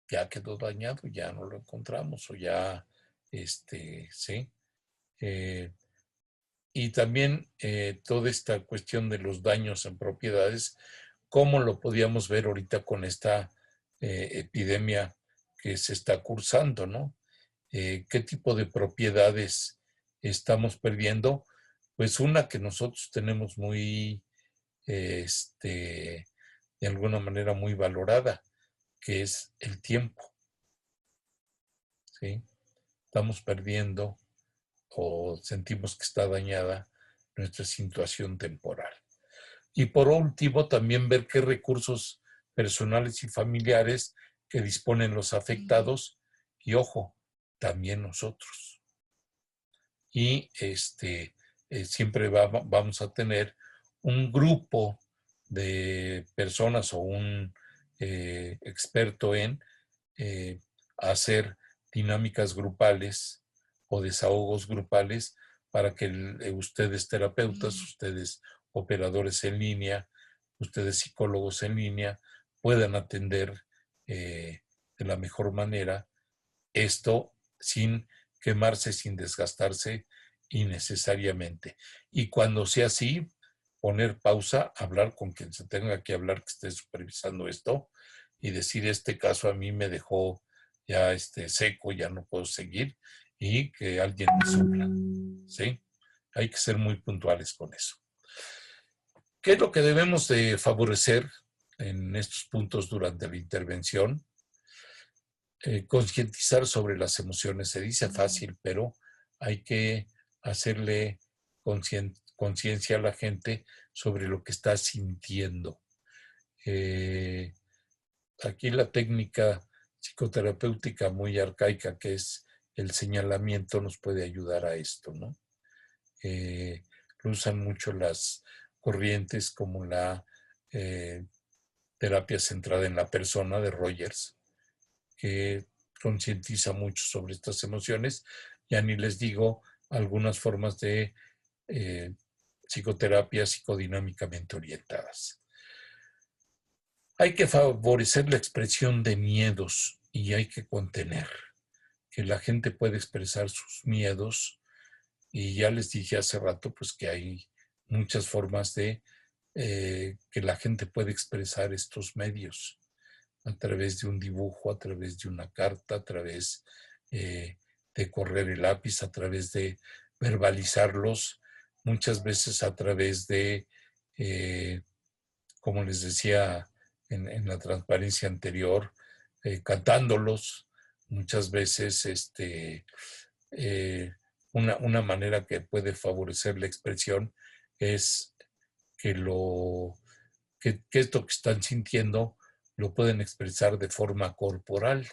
S1: Ya quedó dañado, ya no lo encontramos o ya, sí. Y también toda esta cuestión de los daños en propiedades, cómo lo podíamos ver ahorita con esta epidemia que se está cursando, ¿no? ¿Qué tipo de propiedades estamos perdiendo? Pues una que nosotros tenemos muy, de alguna manera muy valorada, que es el tiempo, ¿sí? Estamos perdiendo o sentimos que está dañada nuestra situación temporal. Y por último, también ver qué recursos personales y familiares que disponen los afectados y, ojo, también nosotros. Y siempre vamos a tener un grupo de personas o un experto en hacer dinámicas grupales o desahogos grupales para que ustedes terapeutas, ustedes operadores en línea, ustedes psicólogos en línea, puedan atender de la mejor manera esto sin quemarse, sin desgastarse innecesariamente. Y cuando sea así, poner pausa, hablar con quien se tenga que hablar, que esté supervisando esto, y decir, este caso a mí me dejó ya seco, ya no puedo seguir, y que alguien me supla, ¿sí? Hay que ser muy puntuales con eso. ¿Qué es lo que debemos de favorecer en estos puntos durante la intervención? Concientizar sobre las emociones. Se dice fácil, pero hay que hacerle conciencia a la gente sobre lo que está sintiendo. Aquí la técnica psicoterapéutica muy arcaica, que es el señalamiento, nos puede ayudar a esto, ¿no? Lo usan mucho las corrientes como la terapia centrada en la persona de Rogers, que concientiza mucho sobre estas emociones. Ya ni les digo algunas formas de psicoterapia psicodinámicamente orientadas. Hay que favorecer la expresión de miedos y hay que contener, que la gente puede expresar sus miedos. Y ya les dije hace rato, pues que hay muchas formas de que la gente puede expresar estos medios a través de un dibujo, a través de una carta, a través de correr el lápiz, a través de verbalizarlos, muchas veces a través de, eh, como les decía en la transparencia anterior, cantándolos, muchas veces eh, una manera que puede favorecer la expresión es que, que esto que están sintiendo lo pueden expresar de forma corporal.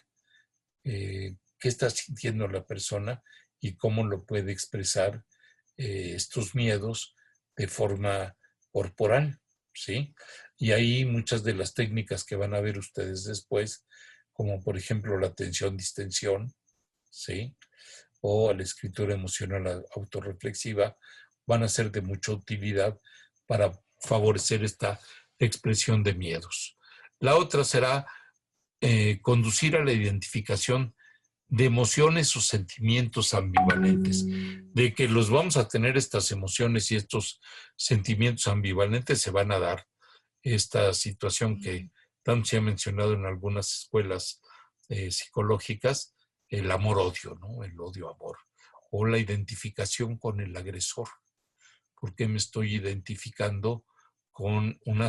S1: Qué está sintiendo la persona y cómo lo puede expresar estos miedos de forma corporal, ¿sí? Y ahí muchas de las técnicas que van a ver ustedes después, como por ejemplo la tensión-distensión, ¿sí? O la escritura emocional autorreflexiva, van a ser de mucha utilidad para favorecer esta expresión de miedos. La otra será conducir a la identificación de emociones o sentimientos ambivalentes, de que los vamos a tener estas emociones y estos sentimientos ambivalentes se van a dar. Esta situación que tanto se ha mencionado en algunas escuelas psicológicas, el amor-odio, ¿no? El odio-amor, o la identificación con el agresor. ¿Por qué me estoy identificando con una...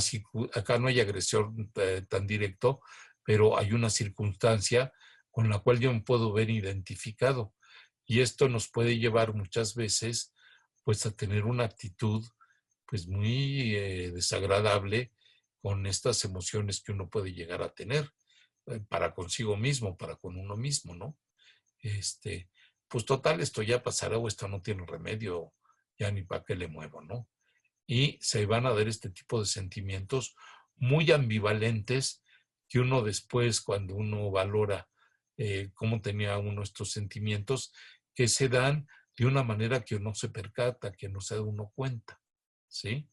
S1: Acá no hay agresión tan directo, pero hay una circunstancia con la cual yo me puedo ver identificado. Y esto nos puede llevar muchas veces pues a tener una actitud pues muy desagradable con estas emociones que uno puede llegar a tener para consigo mismo, para con uno mismo, ¿no? Pues total, esto ya pasará o esto no tiene remedio, ya ni para qué le muevo, ¿no? Y se van a dar este tipo de sentimientos muy ambivalentes que uno después, cuando uno valora cómo tenía uno estos sentimientos, que se dan de una manera que uno se percata, que no se da uno cuenta, ¿sí?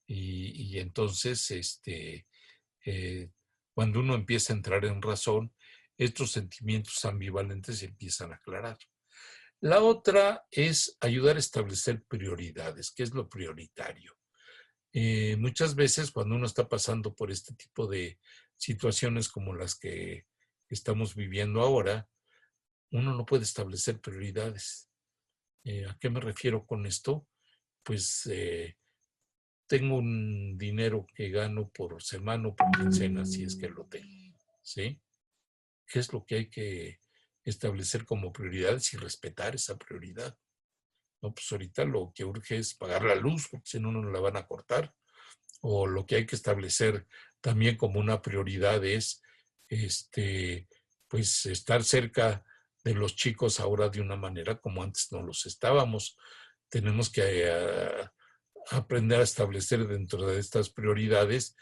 S1: Y entonces, eh, cuando uno empieza a entrar en razón, estos sentimientos ambivalentes se empiezan a aclarar. La otra es ayudar a establecer prioridades. ¿Qué es lo prioritario? Muchas veces cuando uno está pasando por este tipo de situaciones como las que estamos viviendo ahora, uno no puede establecer prioridades. ¿A qué me refiero con esto? Pues tengo un dinero que gano por semana o por quincena, si es que lo tengo, ¿sí? ¿Qué es lo que hay que establecer como prioridades y respetar esa prioridad? No, pues ahorita lo que urge es pagar la luz, porque si no, no la van a cortar. O lo que hay que establecer también como una prioridad es, pues, estar cerca de los chicos ahora de una manera como antes no los estábamos. Tenemos que aprender a establecer dentro de estas prioridades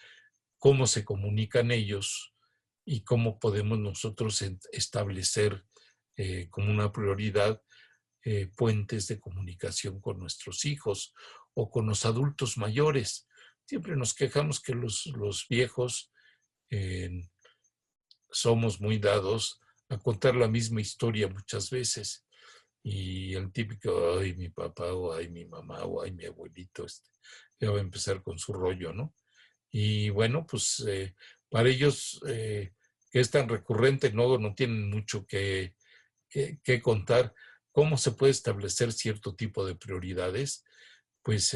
S1: cómo se comunican ellos y cómo podemos nosotros establecer como una prioridad puentes de comunicación con nuestros hijos o con los adultos mayores. Siempre nos quejamos que los viejos eh, somos muy dados a contar la misma historia muchas veces. Y el típico, ay, mi papá, o ay, mi mamá, o ay, mi abuelito, ya va a empezar con su rollo, ¿no? Y bueno, pues para ellos, que es tan recurrente, no tienen mucho que contar. ¿Cómo se puede establecer cierto tipo de prioridades? Pues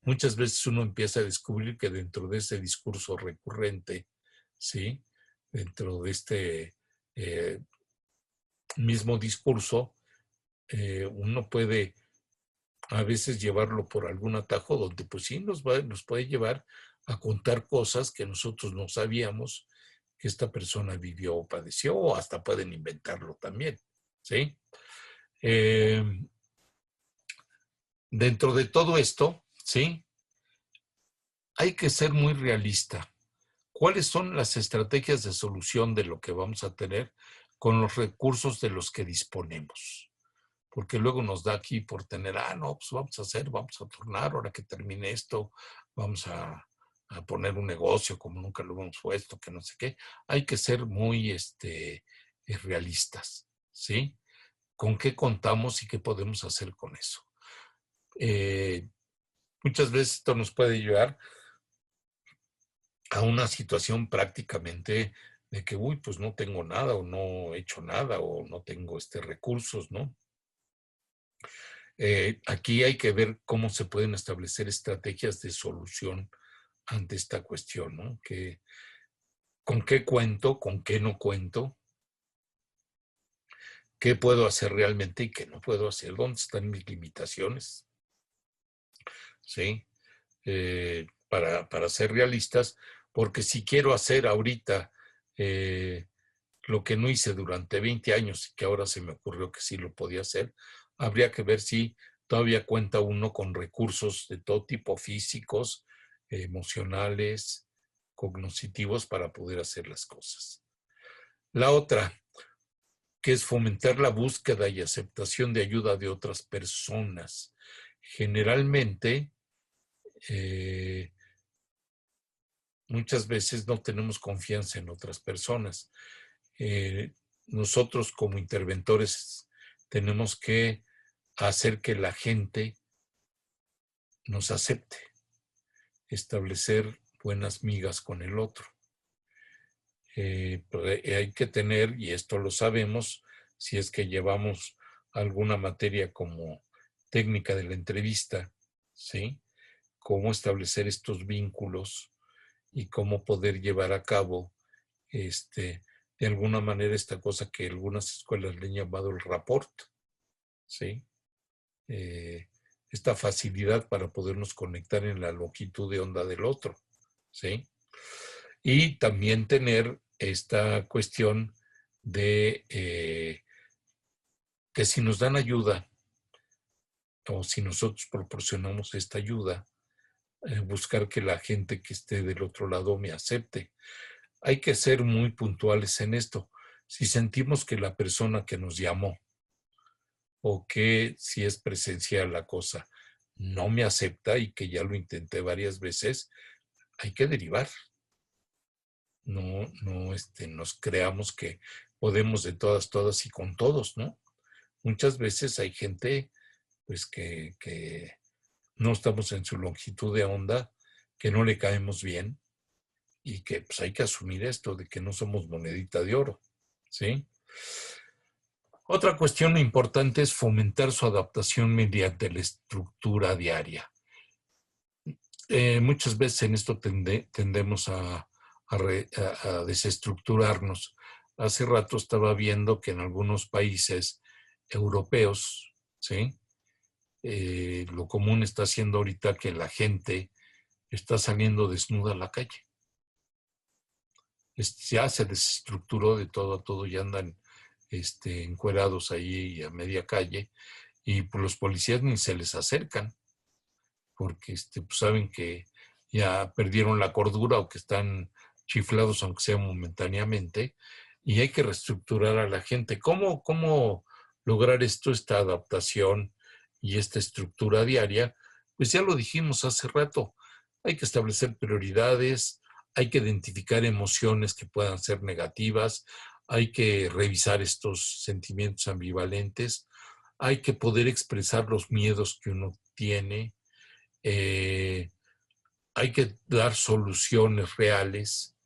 S1: muchas veces uno empieza a descubrir que dentro de ese discurso recurrente, ¿sí? Dentro de este eh, mismo discurso, uno puede a veces llevarlo por algún atajo donde pues sí nos puede llevar a contar cosas que nosotros no sabíamos que esta persona vivió o padeció, o hasta pueden inventarlo también, ¿sí? Eh, Dentro de todo esto, ¿sí? Hay que ser muy realista. ¿Cuáles son las estrategias de solución de lo que vamos a tener con los recursos de los que disponemos? Porque luego nos da aquí por tener, no, pues vamos a hacer, vamos a tornar, ahora que termine esto, vamos a a poner un negocio como nunca lo hemos puesto, que no sé qué. Hay que ser muy realistas, ¿sí? ¿Con qué contamos y qué podemos hacer con eso? Muchas veces esto nos puede llevar a una situación prácticamente de que, uy, pues no tengo nada o no he hecho nada o no tengo recursos, ¿no? Aquí hay que ver cómo se pueden establecer estrategias de solución ante esta cuestión, ¿no? ¿Con qué cuento? ¿Con qué no cuento? ¿Qué puedo hacer realmente y qué no puedo hacer? ¿Dónde están mis limitaciones? ¿Sí? Para ser realistas, porque si quiero hacer ahorita lo que no hice durante 20 años y que ahora se me ocurrió que sí lo podía hacer, habría que ver si todavía cuenta uno con recursos de todo tipo, físicos, emocionales, cognitivos, para poder hacer las cosas. La otra, que es fomentar la búsqueda y aceptación de ayuda de otras personas. Generalmente, muchas veces no tenemos confianza en otras personas. Nosotros como interventores tenemos que hacer que la gente nos acepte, establecer buenas migas con el otro. Hay que tener, y esto lo sabemos, si es que llevamos alguna materia como técnica de la entrevista, ¿sí? Cómo establecer estos vínculos y cómo poder llevar a cabo de alguna manera esta cosa que algunas escuelas le han llamado el rapport, ¿sí? Esta facilidad para podernos conectar en la longitud de onda del otro, ¿sí? Y también tener esta cuestión de que si nos dan ayuda o si nosotros proporcionamos esta ayuda, buscar que la gente que esté del otro lado me acepte. Hay que ser muy puntuales en esto. Si sentimos que la persona que nos llamó o que si es presencial la cosa no me acepta y que ya lo intenté varias veces, hay que derivar. No, nos creamos que podemos de todas y con todos, ¿no? Muchas veces hay gente, pues, que no estamos en su longitud de onda, que no le caemos bien y que pues hay que asumir esto de que no somos monedita de oro, ¿sí? Otra cuestión importante es fomentar su adaptación mediante la estructura diaria. Muchas veces en esto tendemos a desestructurarnos. Hace rato estaba viendo que en algunos países europeos, ¿sí? Lo común está siendo ahorita que la gente está saliendo desnuda a la calle. Ya se desestructuró de todo a todo y andan encuerados ahí a media calle y pues, los policías ni se les acercan porque pues, saben que ya perdieron la cordura o que están chiflados aunque sea momentáneamente y hay que reestructurar a la gente. ¿Cómo lograr esta adaptación y esta estructura diaria? Pues ya lo dijimos hace rato, hay que establecer prioridades, hay que identificar emociones que puedan ser negativas, hay que revisar estos sentimientos ambivalentes, hay que poder expresar los miedos que uno tiene, hay que dar soluciones reales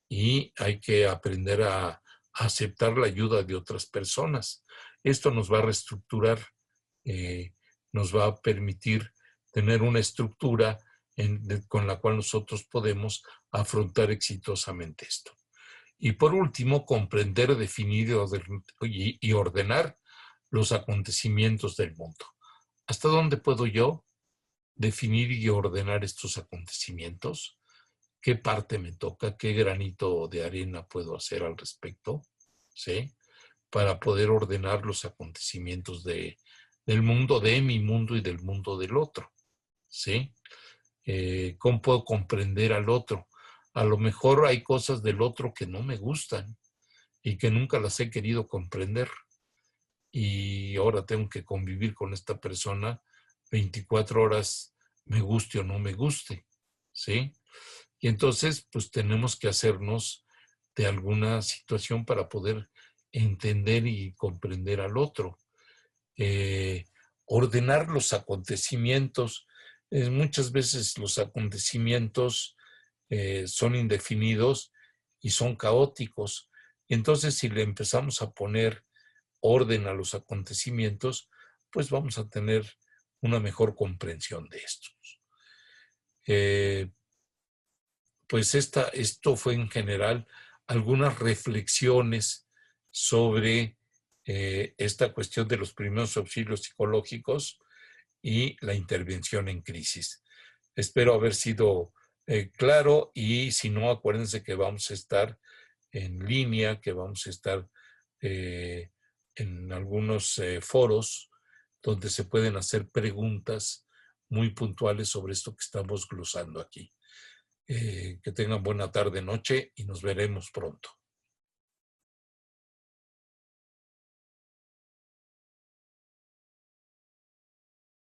S1: y hay que aprender a aceptar la ayuda de otras personas. Esto nos va a reestructurar, nos va a permitir tener una estructura con la cual nosotros podemos afrontar exitosamente esto. Y por último, comprender, definir y ordenar los acontecimientos del mundo. ¿Hasta dónde puedo yo definir y ordenar estos acontecimientos? ¿Qué parte me toca? ¿Qué granito de arena puedo hacer al respecto? ¿Sí? Para poder ordenar los acontecimientos del mundo, de mi mundo y del mundo del otro. ¿Sí? ¿Cómo puedo comprender al otro? A lo mejor hay cosas del otro que no me gustan y que nunca las he querido comprender. Y ahora tengo que convivir con esta persona 24 horas, me guste o no me guste, ¿sí? Y entonces, pues tenemos que hacernos de alguna situación para poder entender y comprender al otro. Eh, Ordenar los acontecimientos. Muchas veces los acontecimientos son indefinidos y son caóticos. Entonces, si le empezamos a poner orden a los acontecimientos, pues vamos a tener una mejor comprensión de estos. Pues esto fue en general algunas reflexiones sobre esta cuestión de los primeros auxilios psicológicos y la intervención en crisis. Espero haber sido claro, y si no, acuérdense que vamos a estar en línea, que vamos a estar eh, en algunos foros donde se pueden hacer preguntas muy puntuales sobre esto que estamos glosando aquí. Que tengan buena tarde, noche, y nos veremos pronto.